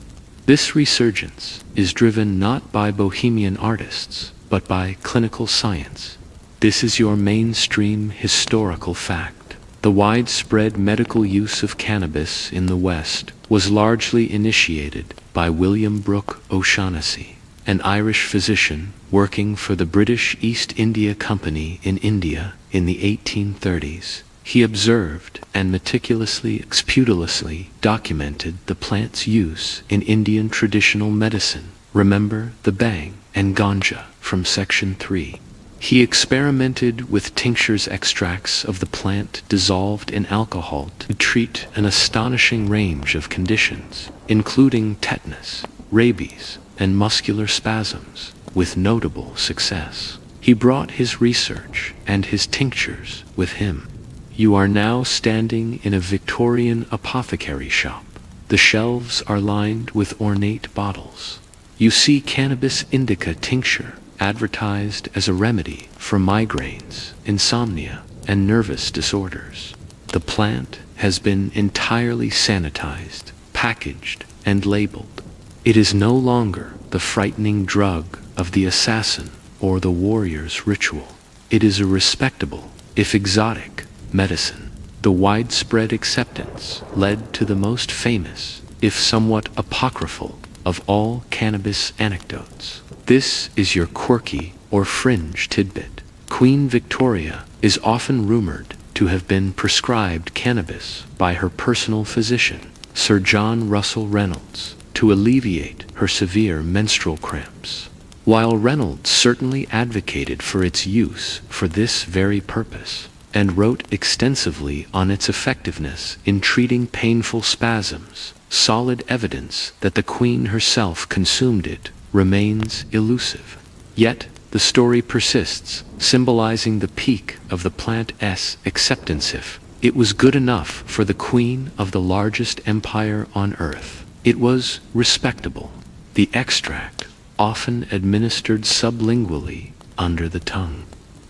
This resurgence is driven not by bohemian artists, but by clinical science. This is your mainstream historical fact. The widespread medical use of cannabis in the West was largely initiated by William Brooke O'Shaughnessy, an Irish physician working for the British East India Company in India in the 1830s. He observed and scrupulously documented the plant's use in Indian traditional medicine. Remember the bhang and ganja from section 3. He experimented with tinctures extracts of the plant dissolved in alcohol to treat an astonishing range of conditions, including tetanus, rabies, and muscular spasms, with notable success. He brought his research and his tinctures with him. You are now standing in a Victorian apothecary shop. The shelves are lined with ornate bottles. You see cannabis indica tincture advertised as a remedy for migraines, insomnia, and nervous disorders. The plant has been entirely sanitized, packaged, and labeled. It is no longer the frightening drug of the assassin or the warrior's ritual. It is a respectable, if exotic, medicine. The widespread acceptance led to the most famous, if somewhat apocryphal, of all cannabis anecdotes. This is your quirky or fringe tidbit. Queen Victoria is often rumored to have been prescribed cannabis by her personal physician, Sir John Russell Reynolds, to alleviate her severe menstrual cramps. While Reynolds certainly advocated for its use for this very purpose, and wrote extensively on its effectiveness in treating painful spasms, solid evidence that the Queen herself consumed it remains elusive. Yet, the story persists, symbolizing the peak of the plant's acceptance. If it was good enough for the Queen of the largest empire on earth, it was respectable. The extract, often administered sublingually under the tongue,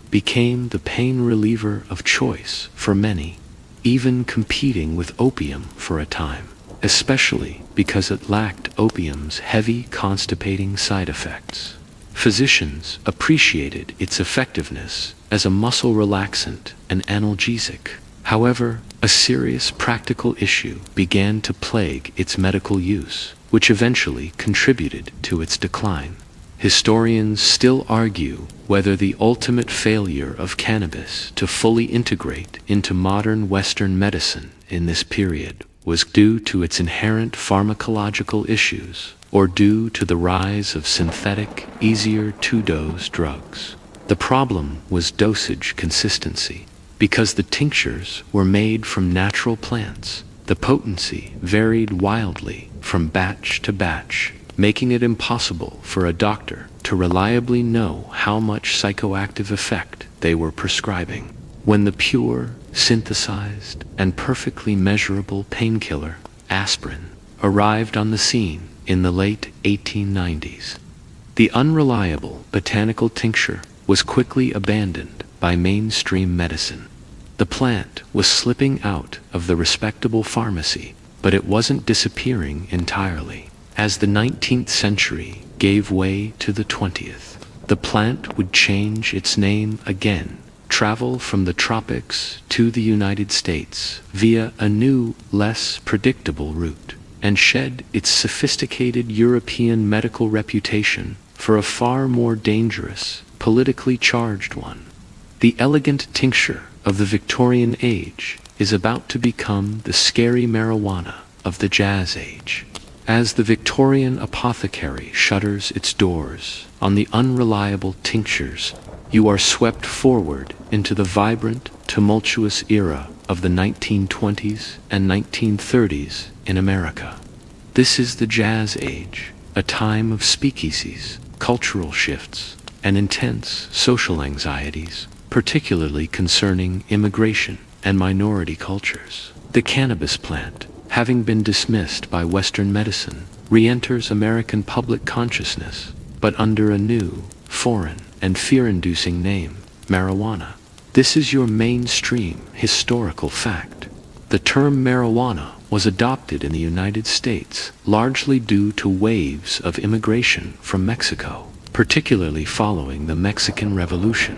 became the pain reliever of choice for many, even competing with opium for a time, especially because it lacked opium's heavy constipating side effects. Physicians appreciated its effectiveness as a muscle relaxant and analgesic. However, a serious practical issue began to plague its medical use, which eventually contributed to its decline. Historians still argue whether the ultimate failure of cannabis to fully integrate into modern Western medicine in this period was due to its inherent pharmacological issues or due to the rise of synthetic, easier-to-dose drugs. The problem was dosage consistency. Because the tinctures were made from natural plants, the potency varied wildly from batch to batch, making it impossible for a doctor to reliably know how much psychoactive effect they were prescribing. When the pure, synthesized, and perfectly measurable painkiller, aspirin, arrived on the scene in the late 1890s, the unreliable botanical tincture was quickly abandoned by mainstream medicine. The plant was slipping out of the respectable pharmacy, but it wasn't disappearing entirely. As the 19th century gave way to the 20th, the plant would change its name again, travel from the tropics to the United States via a new, less predictable route, and shed its sophisticated European medical reputation for a far more dangerous, politically charged one. The elegant tincture of the Victorian age is about to become the scary marijuana of the Jazz Age. As the Victorian apothecary shutters its doors on the unreliable tinctures, you are swept forward into the vibrant, tumultuous era of the 1920s and 1930s in America. This is the Jazz Age, a time of speakeasies, cultural shifts, and intense social anxieties, particularly concerning immigration and minority cultures. The cannabis plant, having been dismissed by Western medicine, re-enters American public consciousness, but under a new, foreign, and fear-inducing name, marijuana. This is your mainstream historical fact. The term marijuana was adopted in the United States largely due to waves of immigration from Mexico, particularly following the Mexican Revolution.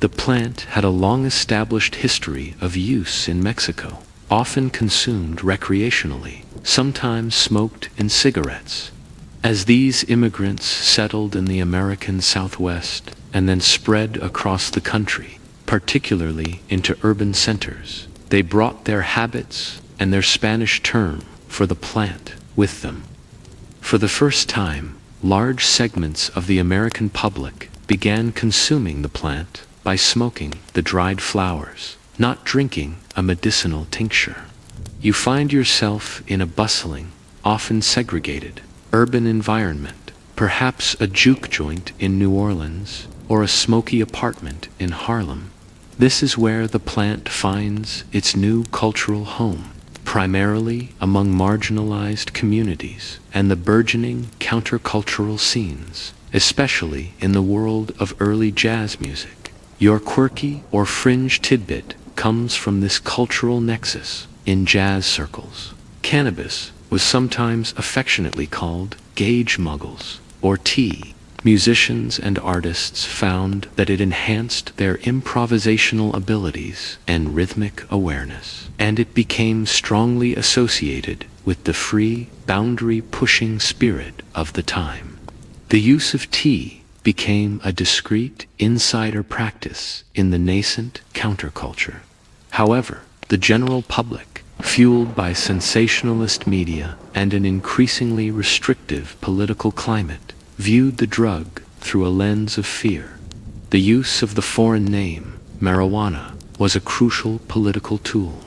The plant had a long-established history of use in Mexico, often consumed recreationally, sometimes smoked in cigarettes. As these immigrants settled in the American Southwest and then spread across the country, particularly into urban centers, they brought their habits and their Spanish term for the plant with them. For the first time, large segments of the American public began consuming the plant by smoking the dried flowers, not drinking a medicinal tincture. You find yourself in a bustling, often segregated, urban environment, perhaps a juke joint in New Orleans or a smoky apartment in Harlem. This is where the plant finds its new cultural home, primarily among marginalized communities and the burgeoning countercultural scenes, especially in the world of early jazz music. Your quirky or fringe tidbit comes from this cultural nexus in jazz circles. Cannabis was sometimes affectionately called gauge muggles, or tea. Musicians and artists found that it enhanced their improvisational abilities and rhythmic awareness, and it became strongly associated with the free, boundary-pushing spirit of the time. The use of tea became a discreet insider practice in the nascent counterculture. However, the general public, fueled by sensationalist media and an increasingly restrictive political climate, viewed the drug through a lens of fear. The use of the foreign name, marijuana, was a crucial political tool.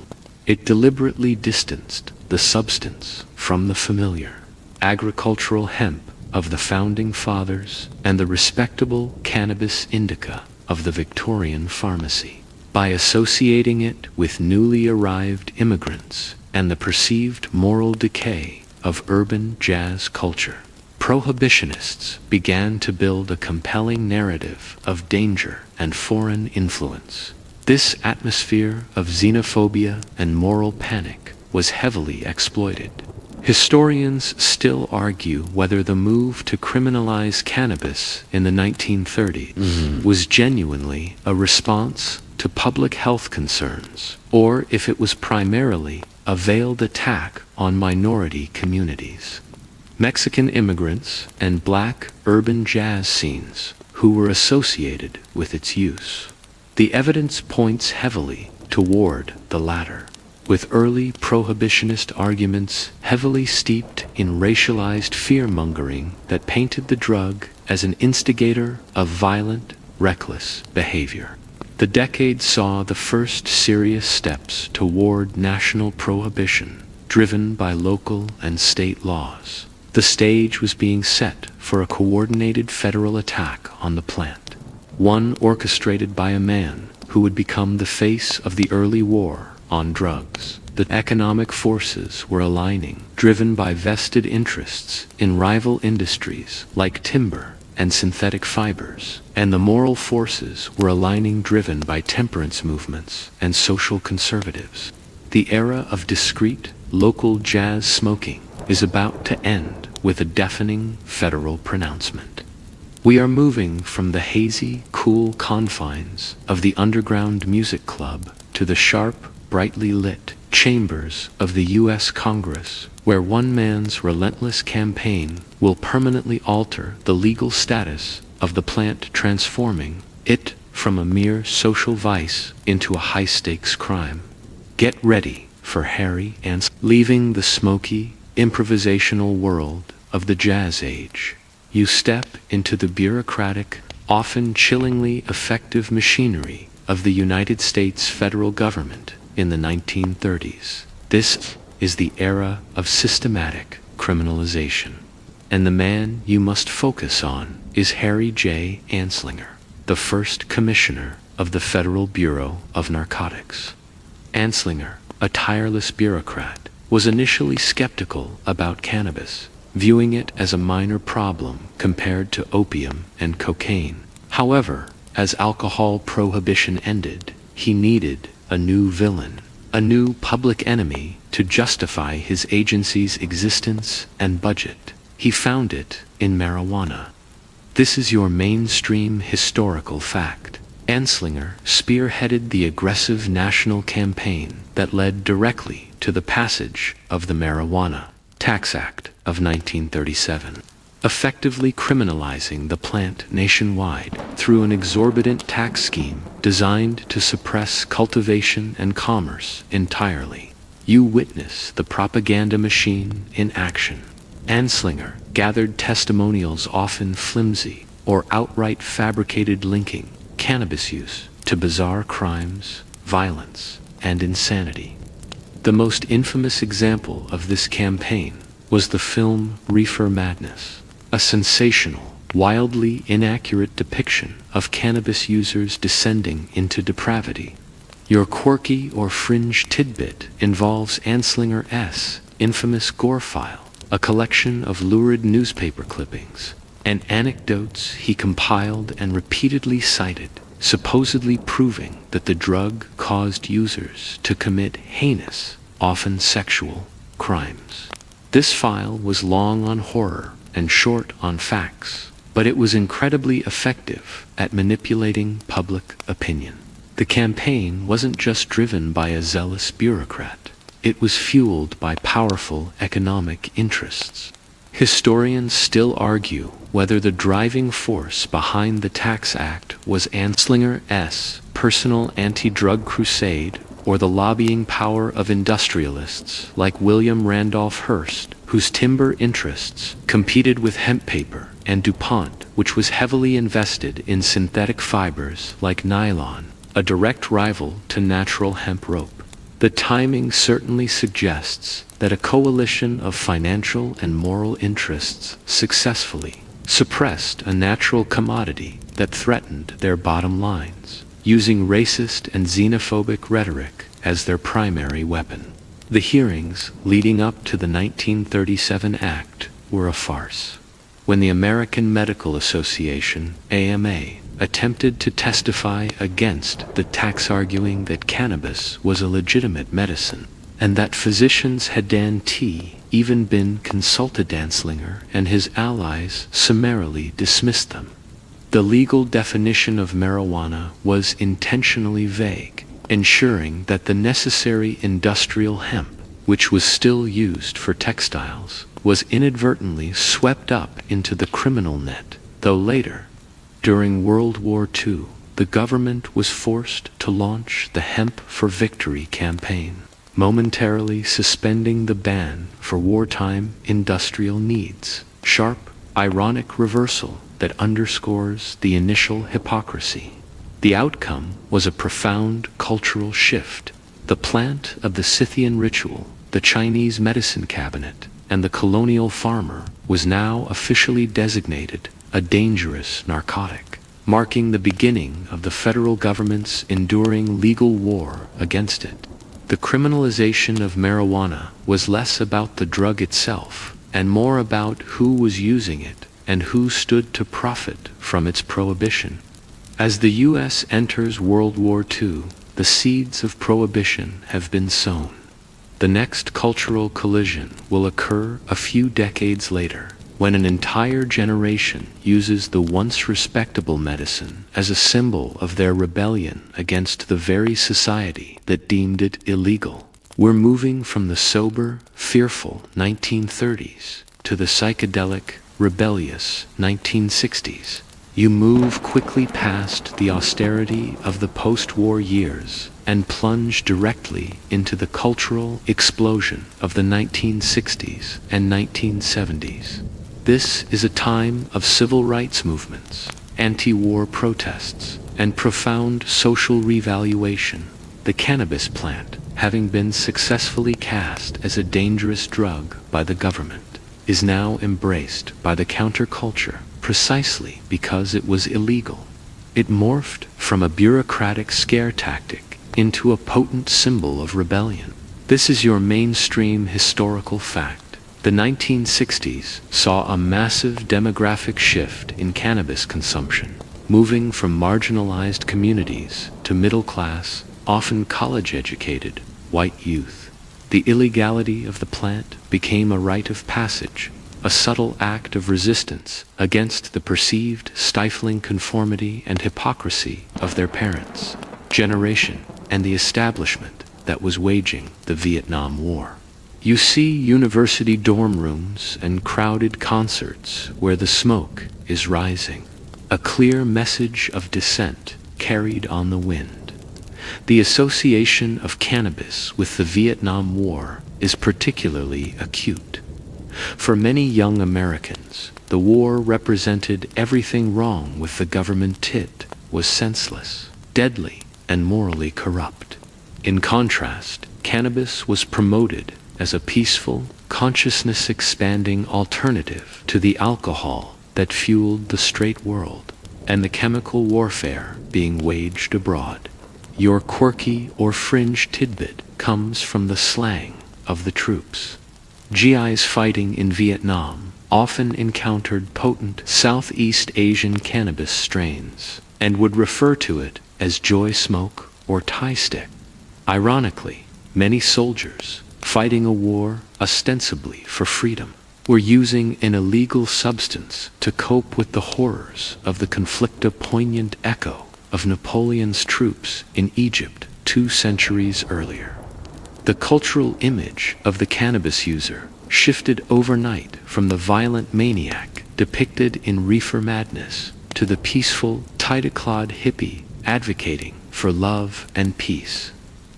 It deliberately distanced the substance from the familiar, agricultural hemp of the founding fathers and the respectable cannabis indica of the Victorian pharmacy. By associating it with newly arrived immigrants and the perceived moral decay of urban jazz culture, prohibitionists began to build a compelling narrative of danger and foreign influence. This atmosphere of xenophobia and moral panic was heavily exploited. Historians still argue whether the move to criminalize cannabis in the 1930s was genuinely a response to public health concerns, or if it was primarily a veiled attack on minority communities. Mexican immigrants and black urban jazz scenes who were associated with its use. The evidence points heavily toward the latter, with early prohibitionist arguments heavily steeped in racialized fear-mongering that painted the drug as an instigator of violent, reckless behavior. The decade saw the first serious steps toward national prohibition, driven by local and state laws. The stage was being set for a coordinated federal attack on the plant, one orchestrated by a man who would become the face of the early war on drugs. The economic forces were aligning, driven by vested interests in rival industries like timber and synthetic fibers, and the moral forces were aligning, driven by temperance movements and social conservatives. The era of discreet, local jazz smoking is about to end with a deafening federal pronouncement. We are moving from the hazy, cool confines of the underground music club to the sharp, brightly lit chambers of the U.S. Congress, where one man's relentless campaign will permanently alter the legal status of the plant, transforming it from a mere social vice into a high-stakes crime. Get ready for Harry and leaving the smoky, improvisational world of the Jazz Age. You step into the bureaucratic, often chillingly effective machinery of the United States federal government in the 1930s. This is the era of systematic criminalization. And the man you must focus on is Harry J. Anslinger, the first commissioner of the Federal Bureau of Narcotics. Anslinger, a tireless bureaucrat, was initially skeptical about cannabis, viewing it as a minor problem compared to opium and cocaine. However, as alcohol prohibition ended, he needed a new villain, a new public enemy to justify his agency's existence and budget. He found it in marijuana. This is your mainstream historical fact. Anslinger spearheaded the aggressive national campaign that led directly to the passage of the Marijuana Tax Act of 1937, effectively criminalizing the plant nationwide through an exorbitant tax scheme designed to suppress cultivation and commerce entirely. You witness the propaganda machine in action. Anslinger gathered testimonials often flimsy or outright fabricated linking cannabis use to bizarre crimes, violence, and insanity. The most infamous example of this campaign was the film Reefer Madness, a sensational, wildly inaccurate depiction of cannabis users descending into depravity. Your quirky or fringe tidbit involves Anslinger's infamous gore file, a collection of lurid newspaper clippings and anecdotes he compiled and repeatedly cited, supposedly proving that the drug caused users to commit heinous, often sexual, crimes. This file was long on horror and short on facts, but it was incredibly effective at manipulating public opinion. The campaign wasn't just driven by a zealous bureaucrat. It was fueled by powerful economic interests. Historians still argue whether the driving force behind the Tax Act was Anslinger's personal anti-drug crusade or the lobbying power of industrialists like William Randolph Hearst, whose timber interests competed with hemp paper, and DuPont, which was heavily invested in synthetic fibers like nylon, a direct rival to natural hemp rope. The timing certainly suggests that a coalition of financial and moral interests successfully suppressed a natural commodity that threatened their bottom lines, using racist and xenophobic rhetoric as their primary weapon. The hearings leading up to the 1937 Act were a farce. When the American Medical Association, AMA, attempted to testify against the tax, arguing that cannabis was a legitimate medicine, and that physicians had even been consulted, Anslinger and his allies summarily dismissed them. The legal definition of marijuana was intentionally vague, ensuring that the necessary industrial hemp, which was still used for textiles, was inadvertently swept up into the criminal net, though later, during World War II, the government was forced to launch the Hemp for Victory campaign, momentarily suspending the ban for wartime industrial needs. Sharp, ironic reversal that underscores the initial hypocrisy. The outcome was a profound cultural shift. The plant of the Scythian ritual, the Chinese medicine cabinet, and the colonial farmer was now officially designated a dangerous narcotic, marking the beginning of the federal government's enduring legal war against it. The criminalization of marijuana was less about the drug itself and more about who was using it and who stood to profit from its prohibition. As the U.S. enters World War II, the seeds of prohibition have been sown. The next cultural collision will occur a few decades later, when an entire generation uses the once respectable medicine as a symbol of their rebellion against the very society that deemed it illegal. We're moving from the sober, fearful 1930s to the psychedelic, rebellious 1960s. You move quickly past the austerity of the post-war years and plunge directly into the cultural explosion of the 1960s and 1970s. This is a time of civil rights movements, anti-war protests, and profound social revaluation. The cannabis plant having been successfully cast as a dangerous drug by the government, is now embraced by the counterculture precisely because it was illegal. It morphed from a bureaucratic scare tactic into a potent symbol of rebellion. This is your mainstream historical fact. The 1960s saw a massive demographic shift in cannabis consumption, moving from marginalized communities to middle-class, often college-educated, white youth. The illegality of the plant became a rite of passage, a subtle act of resistance against the perceived stifling conformity and hypocrisy of their parents, generation, and the establishment that was waging the Vietnam War. You see university dorm rooms and crowded concerts where the smoke is rising, a clear message of dissent carried on the wind. The association of cannabis with the Vietnam War is particularly acute. For many young Americans, the war represented everything wrong with the government. It was senseless, deadly, and morally corrupt. In contrast, cannabis was promoted as a peaceful, consciousness-expanding alternative to the alcohol that fueled the straight world and the chemical warfare being waged abroad. Your quirky or fringe tidbit comes from the slang of the troops. GIs fighting in Vietnam often encountered potent Southeast Asian cannabis strains and would refer to it as joy smoke or Thai stick. Ironically, many soldiers fighting a war ostensibly for freedom were using an illegal substance to cope with the horrors of the conflict, a poignant echo of Napoleon's troops in Egypt 2 centuries earlier. The cultural image of the cannabis user shifted overnight from the violent maniac depicted in Reefer Madness to the peaceful, tight-clad hippie advocating for love and peace.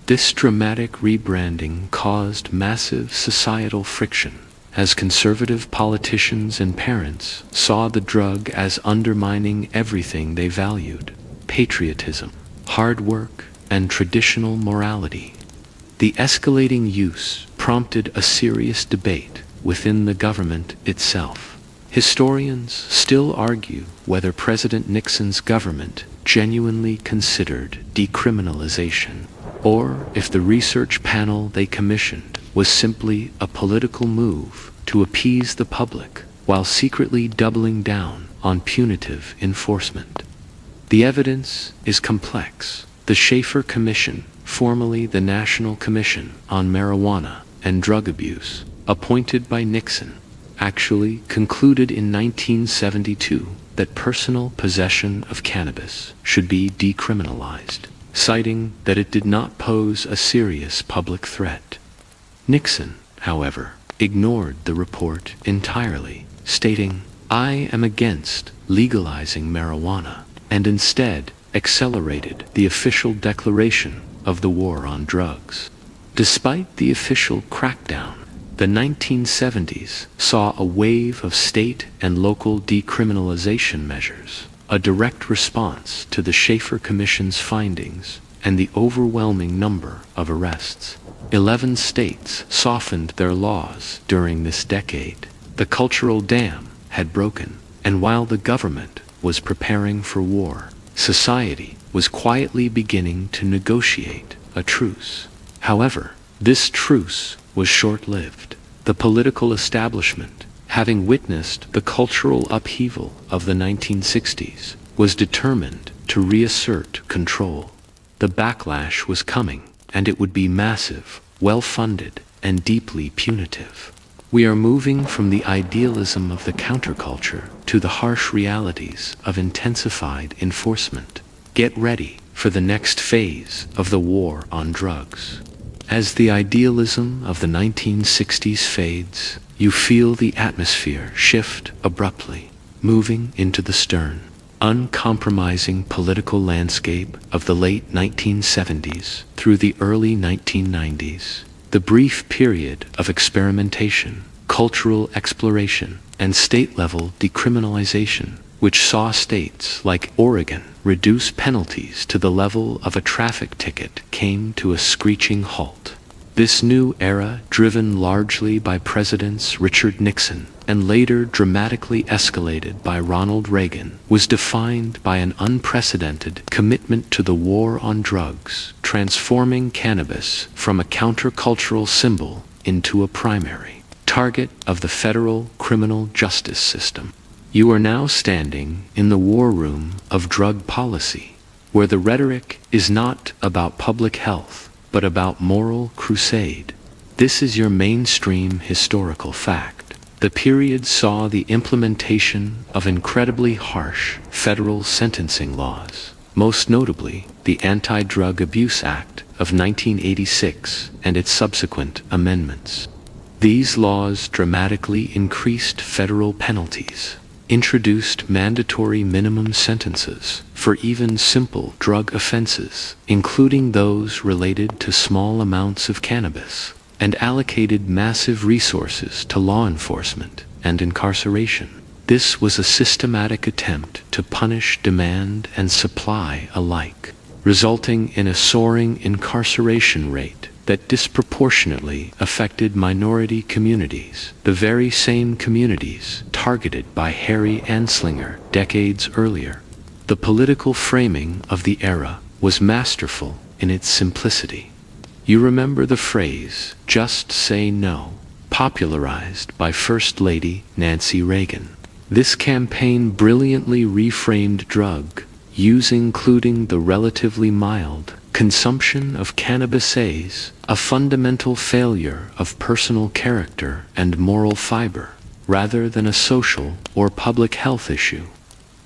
This dramatic rebranding caused massive societal friction, as conservative politicians and parents saw the drug as undermining everything they valued: patriotism, hard work, and traditional morality. The escalating use prompted a serious debate within the government itself. Historians still argue whether President Nixon's government genuinely considered decriminalization, or if the research panel they commissioned was simply a political move to appease the public while secretly doubling down on punitive enforcement. The evidence is complex. The Schaefer Commission, formerly the National Commission on Marijuana and Drug Abuse, appointed by Nixon, actually concluded in 1972 that personal possession of cannabis should be decriminalized, citing that it did not pose a serious public threat. Nixon, however, ignored the report entirely, stating, "I am against legalizing marijuana," and instead accelerated the official declaration of the war on drugs. Despite the official crackdown, the 1970s saw a wave of state and local decriminalization measures, a direct response to the Schaefer Commission's findings and the overwhelming number of arrests. 11 states softened their laws during this decade. The cultural dam had broken, and while the government was preparing for war, society was quietly beginning to negotiate a truce. However, this truce was short-lived. The political establishment, having witnessed the cultural upheaval of the 1960s, was determined to reassert control. The backlash was coming, and it would be massive, well-funded, and deeply punitive. We are moving from the idealism of the counterculture to the harsh realities of intensified enforcement. Get ready for the next phase of the war on drugs. As the idealism of the 1960s fades, you feel the atmosphere shift abruptly, moving into the stern, uncompromising political landscape of the late 1970s through the early 1990s. The brief period of experimentation, cultural exploration, and state-level decriminalization which saw states like Oregon reduce penalties to the level of a traffic ticket, came to a screeching halt. This new era, driven largely by Presidents Richard Nixon and later dramatically escalated by Ronald Reagan, was defined by an unprecedented commitment to the war on drugs, transforming cannabis from a countercultural symbol into a primary target of the federal criminal justice system. You are now standing in the war room of drug policy, where the rhetoric is not about public health, but about moral crusade. This is your mainstream historical fact. The period saw the implementation of incredibly harsh federal sentencing laws, most notably the Anti-Drug Abuse Act of 1986 and its subsequent amendments. These laws dramatically increased federal penalties, introduced mandatory minimum sentences for even simple drug offenses, including those related to small amounts of cannabis, and allocated massive resources to law enforcement and incarceration. This was a systematic attempt to punish demand and supply alike, resulting in a soaring incarceration rate that disproportionately affected minority communities, the very same communities targeted by Harry Anslinger decades earlier. The political framing of the era was masterful in its simplicity. You remember the phrase, "just say no," popularized by First Lady Nancy Reagan. This campaign brilliantly reframed drug use, including the relatively mild consumption of cannabis, as a fundamental failure of personal character and moral fiber, rather than a social or public health issue.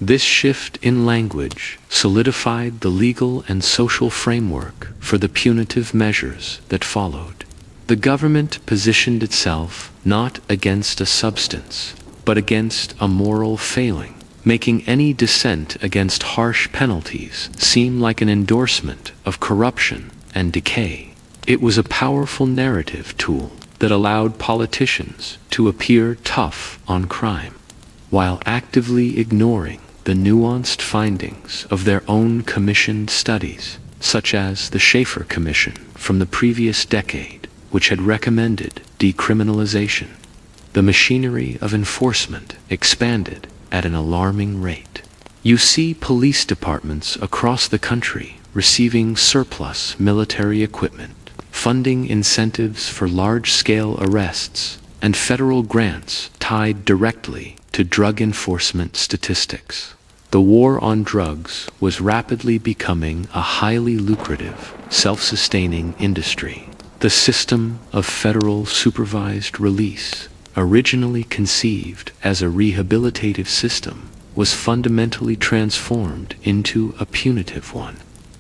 This shift in language solidified the legal and social framework for the punitive measures that followed. The government positioned itself not against a substance, but against a moral failing, making any dissent against harsh penalties seem like an endorsement of corruption and decay. It was a powerful narrative tool that allowed politicians to appear tough on crime, while actively ignoring the nuanced findings of their own commissioned studies, such as the Schaefer Commission from the previous decade, which had recommended decriminalization. The machinery of enforcement expanded at an alarming rate. You see police departments across the country receiving surplus military equipment, funding incentives for large-scale arrests, and federal grants tied directly to drug enforcement statistics. The war on drugs was rapidly becoming a highly lucrative, self-sustaining industry. The system of federal supervised release, originally conceived as a rehabilitative system, was fundamentally transformed into a punitive one,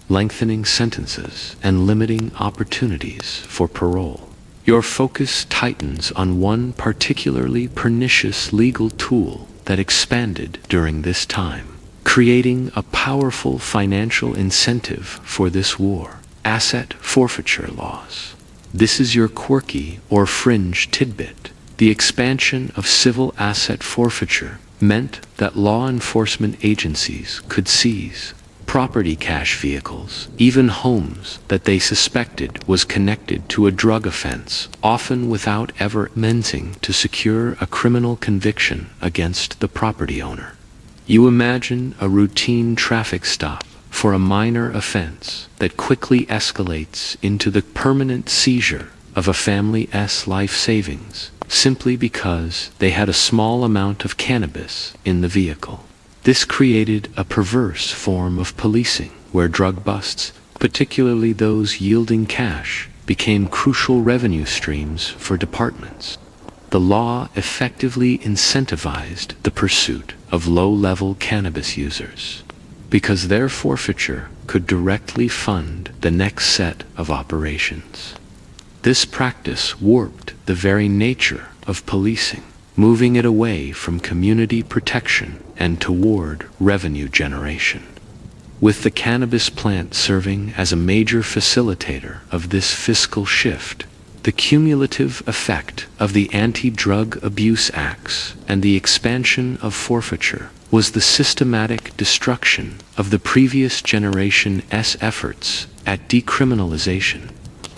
lengthening sentences and limiting opportunities for parole. Your focus tightens on one particularly pernicious legal tool that expanded during this time, creating a powerful financial incentive for this war: asset forfeiture laws. This is your quirky or fringe tidbit. The expansion of civil asset forfeiture meant that law enforcement agencies could seize property cash vehicles, even homes that they suspected was connected to a drug offense, often without ever meaning to secure a criminal conviction against the property owner. You imagine a routine traffic stop for a minor offense that quickly escalates into the permanent seizure of a family's life savings, simply because they had a small amount of cannabis in the vehicle. This created a perverse form of policing, where drug busts, particularly those yielding cash, became crucial revenue streams for departments. The law effectively incentivized the pursuit of low-level cannabis users, because their forfeiture could directly fund the next set of operations. This practice warped the very nature of policing, moving it away from community protection and toward revenue generation. With the cannabis plant serving as a major facilitator of this fiscal shift, the cumulative effect of the Anti-Drug Abuse Acts and the expansion of forfeiture was the systematic destruction of the previous generation's efforts at decriminalization.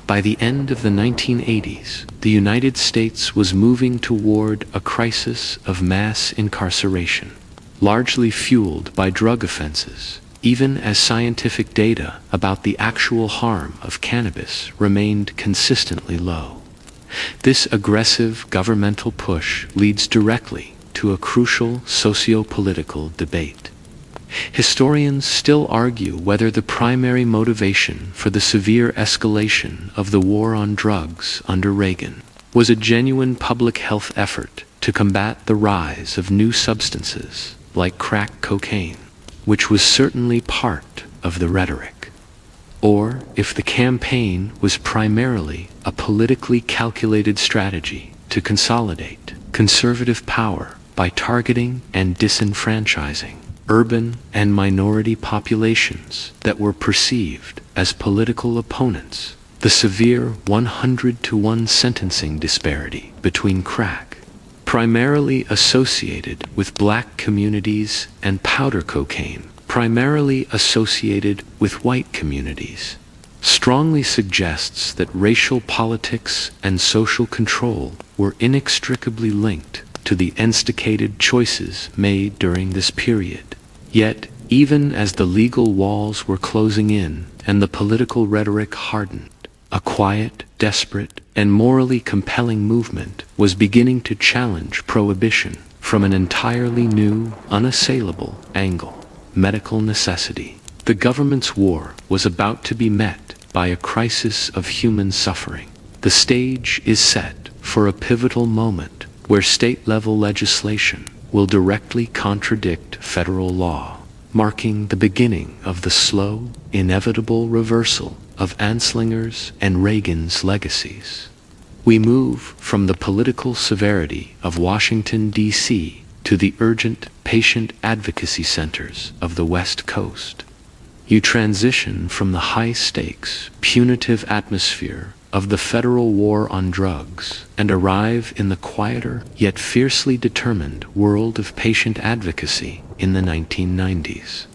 By the end of the 1980s, the United States was moving toward a crisis of mass incarceration, largely fueled by drug offenses, even as scientific data about the actual harm of cannabis remained consistently low. This aggressive governmental push leads directly to a crucial socio-political debate. Historians still argue whether the primary motivation for the severe escalation of the war on drugs under Reagan was a genuine public health effort to combat the rise of new substances like crack cocaine, which was certainly part of the rhetoric, or if the campaign was primarily a politically calculated strategy to consolidate conservative power by targeting and disenfranchising urban and minority populations that were perceived as political opponents. The severe 100-to-1 sentencing disparity between crack, primarily associated with black communities, and powder cocaine, primarily associated with white communities, strongly suggests that racial politics and social control were inextricably linked to the instigated choices made during this period. Yet, even as the legal walls were closing in and the political rhetoric hardened, a quiet, desperate, and morally compelling movement was beginning to challenge prohibition from an entirely new, unassailable angle: medical necessity. The government's war was about to be met by a crisis of human suffering. The stage is set for a pivotal moment where state-level legislation will directly contradict federal law, marking the beginning of the slow, inevitable reversal of Anslinger's and Reagan's legacies. We move from the political severity of Washington, D.C. to the urgent patient advocacy centers of the West Coast. You transition from the high-stakes, punitive atmosphere of the federal war on drugs and arrive in the quieter yet fiercely determined world of patient advocacy in the 1990s.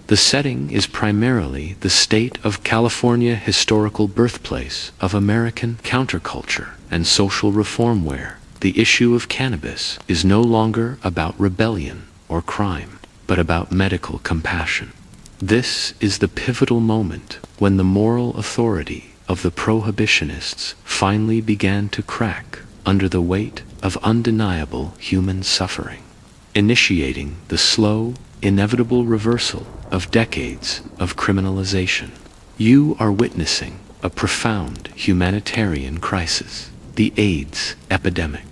The setting is primarily the state of California, historical birthplace of American counterculture and social reform, where the issue of cannabis is no longer about rebellion or crime, but about medical compassion. This is the pivotal moment when the moral authority of the prohibitionists finally began to crack under the weight of undeniable human suffering, initiating the slow, inevitable reversal of decades of criminalization. You are witnessing a profound humanitarian crisis, the AIDS epidemic.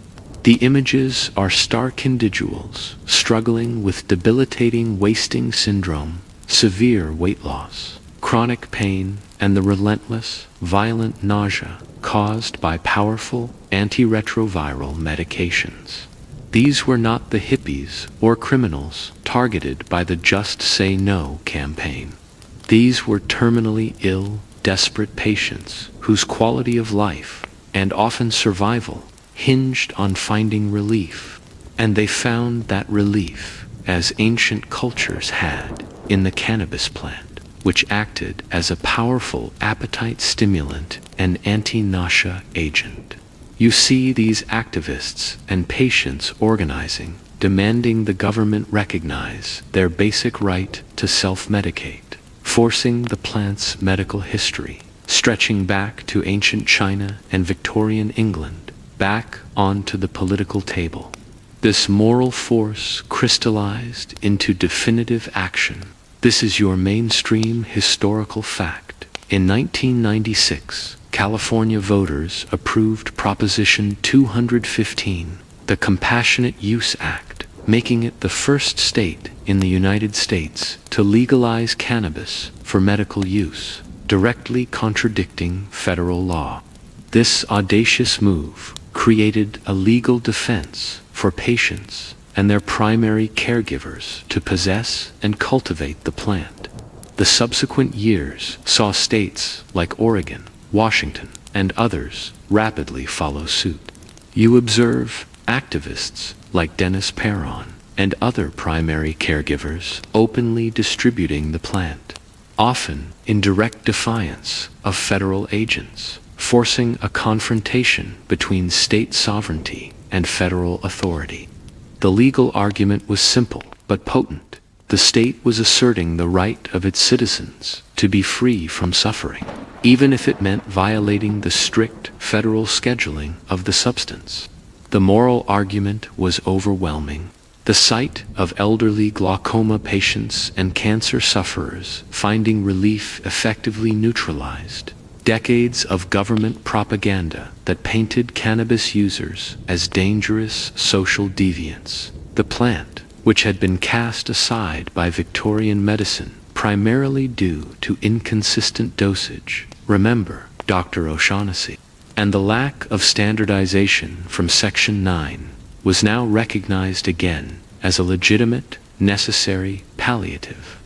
The images are stark individuals struggling with debilitating wasting syndrome, severe weight loss, chronic pain, and the relentless, violent nausea caused by powerful antiretroviral medications. These were not the hippies or criminals targeted by the Just Say No campaign. These were terminally ill, desperate patients whose quality of life, and often survival, hinged on finding relief. And they found that relief, as ancient cultures had, in the cannabis plant, which acted as a powerful appetite stimulant and anti-nausea agent. You see these activists and patients organizing, demanding the government recognize their basic right to self-medicate, forcing the plant's medical history, stretching back to ancient China and Victorian England, back onto the political table. This moral force crystallized into definitive action. This is your mainstream historical fact. In 1996, California voters approved Proposition 215, the Compassionate Use Act, making it the first state in the United States to legalize cannabis for medical use, directly contradicting federal law. This audacious move created a legal defense for patients and their primary caregivers to possess and cultivate the plant. The subsequent years saw states like Oregon, Washington, and others rapidly follow suit. You observe activists like Dennis Perron, and other primary caregivers openly distributing the plant, often in direct defiance of federal agents, forcing a confrontation between state sovereignty and federal authority. The legal argument was simple but potent. The state was asserting the right of its citizens to be free from suffering, even if it meant violating the strict federal scheduling of the substance. The moral argument was overwhelming. The sight of elderly glaucoma patients and cancer sufferers finding relief effectively neutralized decades of government propaganda that painted cannabis users as dangerous social deviants. The plant, which had been cast aside by Victorian medicine primarily due to inconsistent dosage, remember Dr. O'Shaughnessy, and the lack of standardization from Section 9, was now recognized again as a legitimate, necessary palliative.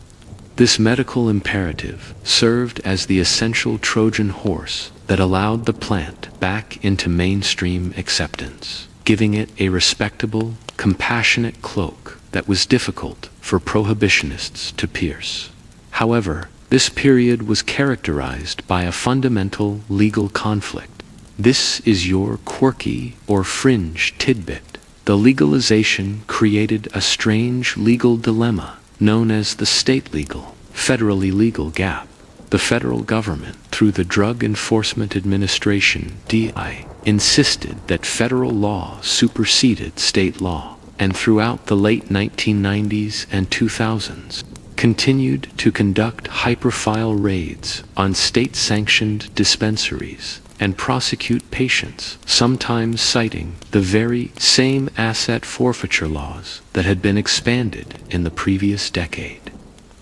This medical imperative served as the essential Trojan horse that allowed the plant back into mainstream acceptance, giving it a respectable, compassionate cloak that was difficult for prohibitionists to pierce. However, this period was characterized by a fundamental legal conflict. This is your quirky or fringe tidbit. The legalization created a strange legal dilemma known as the state legal, federally legal gap. The federal government, through the Drug Enforcement Administration, DI, insisted that federal law superseded state law, and throughout the late 1990s and 2000s, continued to conduct high-profile raids on state-sanctioned dispensaries and prosecute patients, sometimes citing the very same asset forfeiture laws that had been expanded in the previous decade.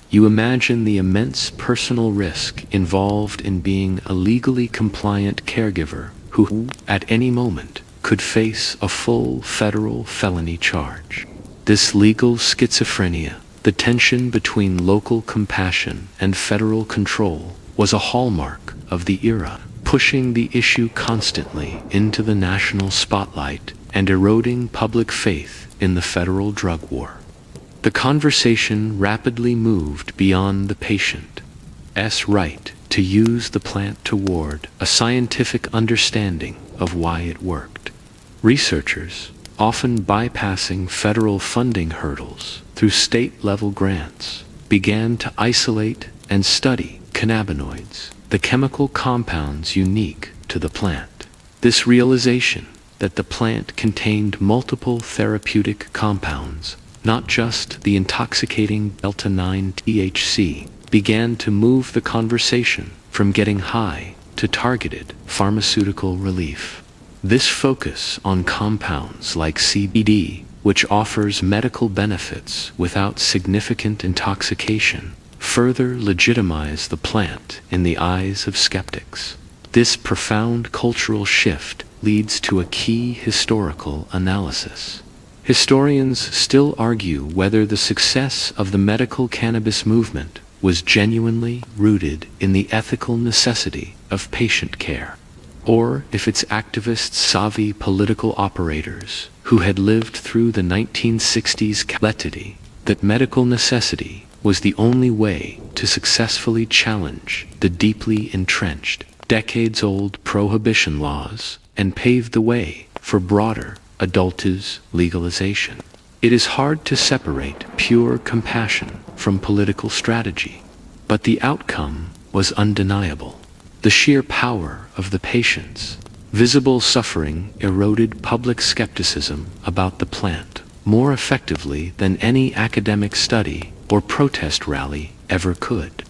You imagine the immense personal risk involved in being a legally compliant caregiver who, at any moment, could face a full federal felony charge. This legal schizophrenia, the tension between local compassion and federal control, was a hallmark of the era, pushing the issue constantly into the national spotlight and eroding public faith in the federal drug war. The conversation rapidly moved beyond the patient's right to use the plant toward a scientific understanding of why it worked. Researchers, often bypassing federal funding hurdles through state-level grants, began to isolate and study cannabinoids, the chemical compounds unique to the plant. This realization that the plant contained multiple therapeutic compounds, not just the intoxicating delta-9 THC, began to move the conversation from getting high to targeted pharmaceutical relief. This focus on compounds like CBD, which offers medical benefits without significant intoxication, further legitimize the plant in the eyes of skeptics. This profound cultural shift leads to a key historical analysis. Historians still argue whether the success of the medical cannabis movement was genuinely rooted in the ethical necessity of patient care, or if its activists savvy political operators who had lived through the 1960s clarity that medical necessity was the only way to successfully challenge the deeply entrenched, decades-old prohibition laws and pave the way for broader adult-use legalization. It is hard to separate pure compassion from political strategy, but the outcome was undeniable. The sheer power of the patient's visible suffering eroded public skepticism about the plant more effectively than any academic study or protest rally ever could.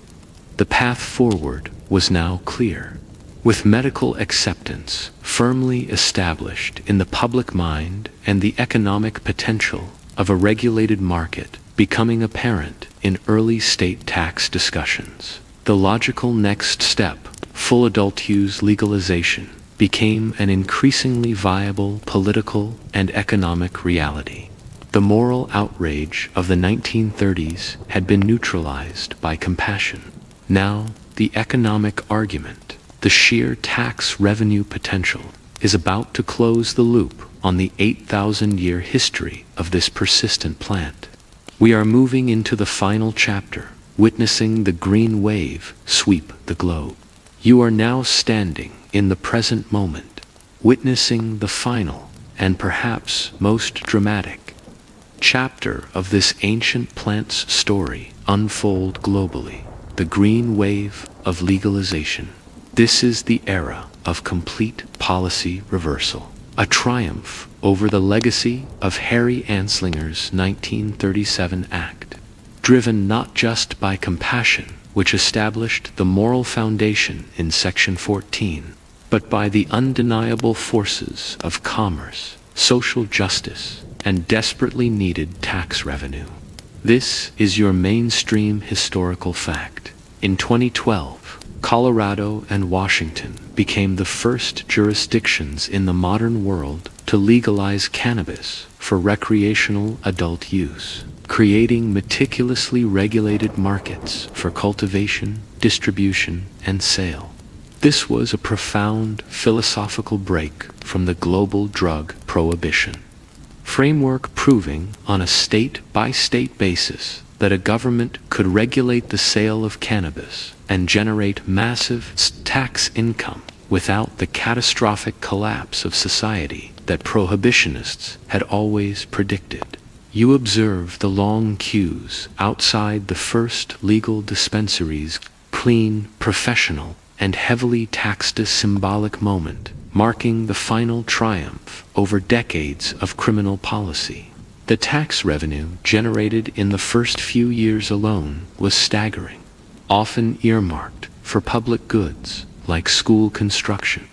The path forward was now clear. With medical acceptance firmly established in the public mind and the economic potential of a regulated market becoming apparent in early state tax discussions, the logical next step, full adult use legalization, became an increasingly viable political and economic reality. The moral outrage of the 1930s had been neutralized by compassion. Now, the economic argument, the sheer tax revenue potential, is about to close the loop on the 8,000-year history of this persistent plant. We are moving into the final chapter, witnessing the green wave sweep the globe. You are now standing in the present moment, witnessing the final, and perhaps most dramatic, chapter of this ancient plant's story unfold globally, the green wave of legalization. This is the era of complete policy reversal, a triumph over the legacy of Harry Anslinger's 1937 Act, driven not just by compassion, which established the moral foundation in Section 14, but by the undeniable forces of commerce, social justice, and desperately needed tax revenue. This is your mainstream historical fact. In 2012, Colorado and Washington became the first jurisdictions in the modern world to legalize cannabis for recreational adult use, creating meticulously regulated markets for cultivation, distribution, and sale. This was a profound philosophical break from the global drug prohibition framework, proving on a state-by-state basis that a government could regulate the sale of cannabis and generate massive tax income without the catastrophic collapse of society that prohibitionists had always predicted. You observe the long queues outside the first legal dispensaries, clean, professional, and heavily taxed, a symbolic moment, marking the final triumph over decades of criminal policy. The tax revenue generated in the first few years alone was staggering, often earmarked for public goods like school construction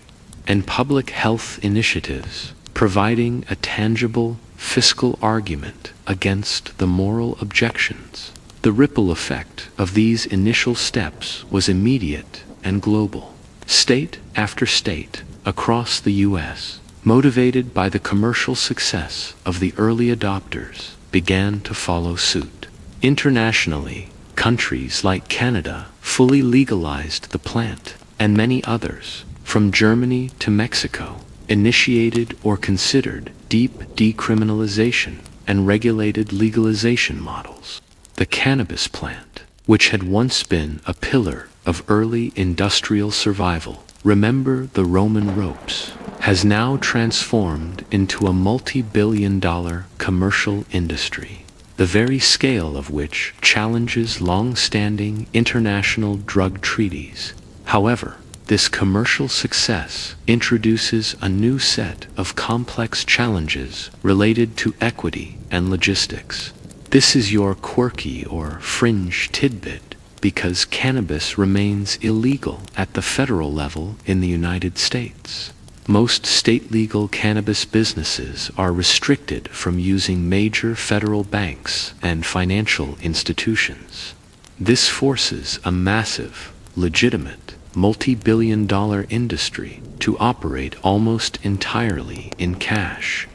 and public health initiatives, providing a tangible fiscal argument against the moral objections. The ripple effect of these initial steps was immediate and global. State after state across the U.S., motivated by the commercial success of the early adopters, began to follow suit. Internationally, countries like Canada fully legalized the plant, and many others, from Germany to Mexico, initiated or considered deep decriminalization and regulated legalization models. The cannabis plant, which had once been a pillar of early industrial survival, remember the Roman ropes, has now transformed into a multi-billion-dollar commercial industry, the very scale of which challenges long-standing international drug treaties. However, this commercial success introduces a new set of complex challenges related to equity and logistics. This is your quirky or fringe tidbit, because cannabis remains illegal at the federal level in the United States. Most state-legal cannabis businesses are restricted from using major federal banks and financial institutions. This forces a massive, legitimate, multi-billion-dollar industry to operate almost entirely in cash.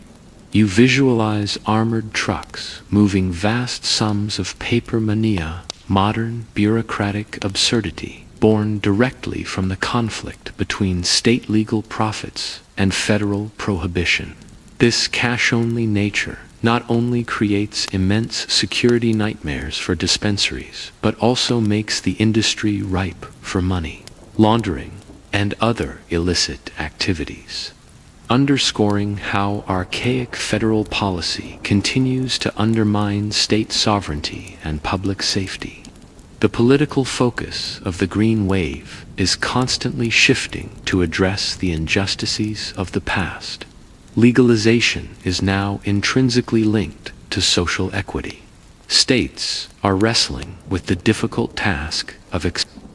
You visualize armored trucks moving vast sums of paper money, modern bureaucratic absurdity, born directly from the conflict between state legal profits and federal prohibition. This cash-only nature not only creates immense security nightmares for dispensaries, but also makes the industry ripe for money laundering and other illicit activities, underscoring how archaic federal policy continues to undermine state sovereignty and public safety. The political focus of the green wave is constantly shifting to address the injustices of the past. Legalization is now intrinsically linked to social equity. States are wrestling with the difficult task of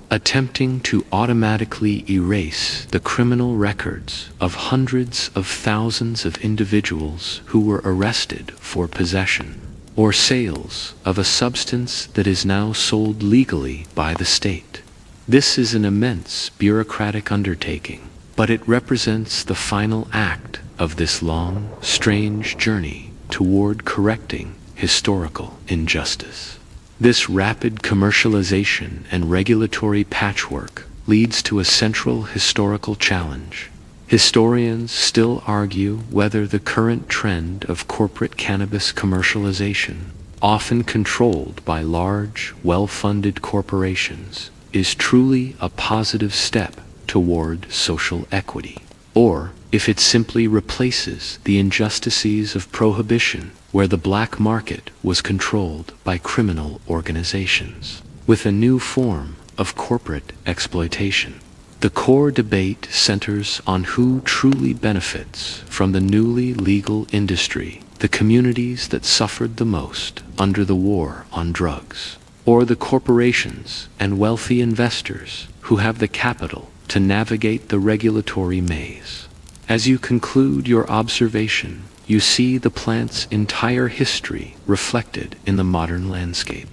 attempting to automatically erase the criminal records of hundreds of thousands of individuals who were arrested for possession or sales of a substance that is now sold legally by the state. This is an immense bureaucratic undertaking, but it represents the final act of this long, strange journey toward correcting historical injustice. This rapid commercialization and regulatory patchwork leads to a central historical challenge. Historians still argue whether the current trend of corporate cannabis commercialization, often controlled by large, well-funded corporations, is truly a positive step toward social equity, or if it simply replaces the injustices of prohibition, where the black market was controlled by criminal organizations, with a new form of corporate exploitation. The core debate centers on who truly benefits from the newly legal industry: the communities that suffered the most under the war on drugs, or the corporations and wealthy investors who have the capital to navigate the regulatory maze. As you conclude your observation, you see the plant's entire history reflected in the modern landscape.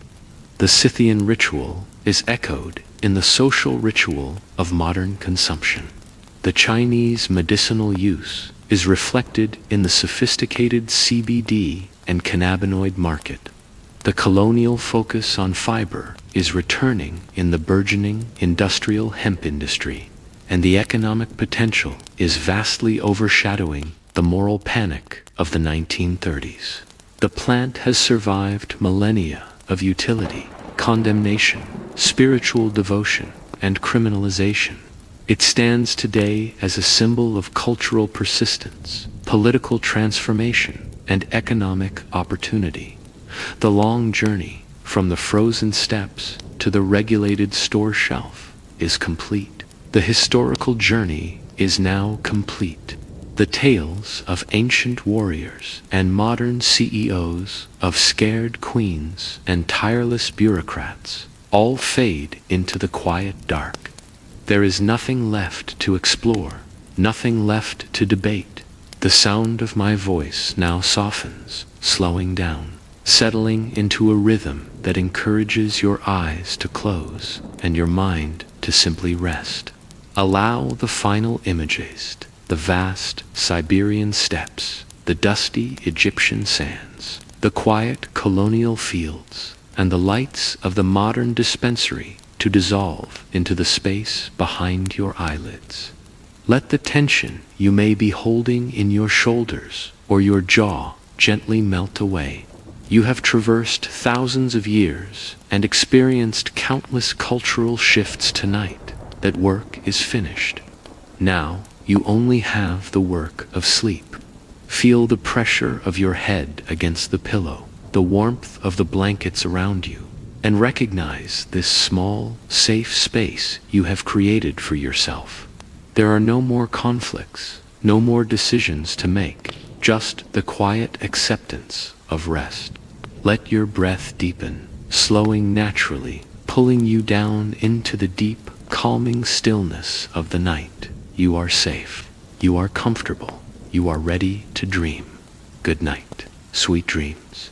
The Scythian ritual is echoed in the social ritual of modern consumption. The Chinese medicinal use is reflected in the sophisticated CBD and cannabinoid market. The colonial focus on fiber is returning in the burgeoning industrial hemp industry, and the economic potential is vastly overshadowing the moral panic of the 1930s. The plant has survived millennia of utility, condemnation, spiritual devotion, and criminalization. It stands today as a symbol of cultural persistence, political transformation, and economic opportunity. The long journey from the frozen steppes to the regulated store shelf is complete. The historical journey is now complete. The tales of ancient warriors and modern CEOs, of scared queens and tireless bureaucrats, all fade into the quiet dark. There is nothing left to explore, nothing left to debate. The sound of my voice now softens, slowing down, settling into a rhythm that encourages your eyes to close and your mind to simply rest. Allow the final images, the vast Siberian steppes, the dusty Egyptian sands, the quiet colonial fields, and the lights of the modern dispensary to dissolve into the space behind your eyelids. Let the tension you may be holding in your shoulders or your jaw gently melt away. You have traversed thousands of years and experienced countless cultural shifts tonight. That work is finished. Now you only have the work of sleep. Feel the pressure of your head against the pillow, the warmth of the blankets around you, and recognize this small, safe space you have created for yourself. There are no more conflicts, no more decisions to make, just the quiet acceptance of rest. Let your breath deepen, slowing naturally, pulling you down into the deep, calming stillness of the night. You are safe. You are comfortable. You are ready to dream. Good night. Sweet dreams.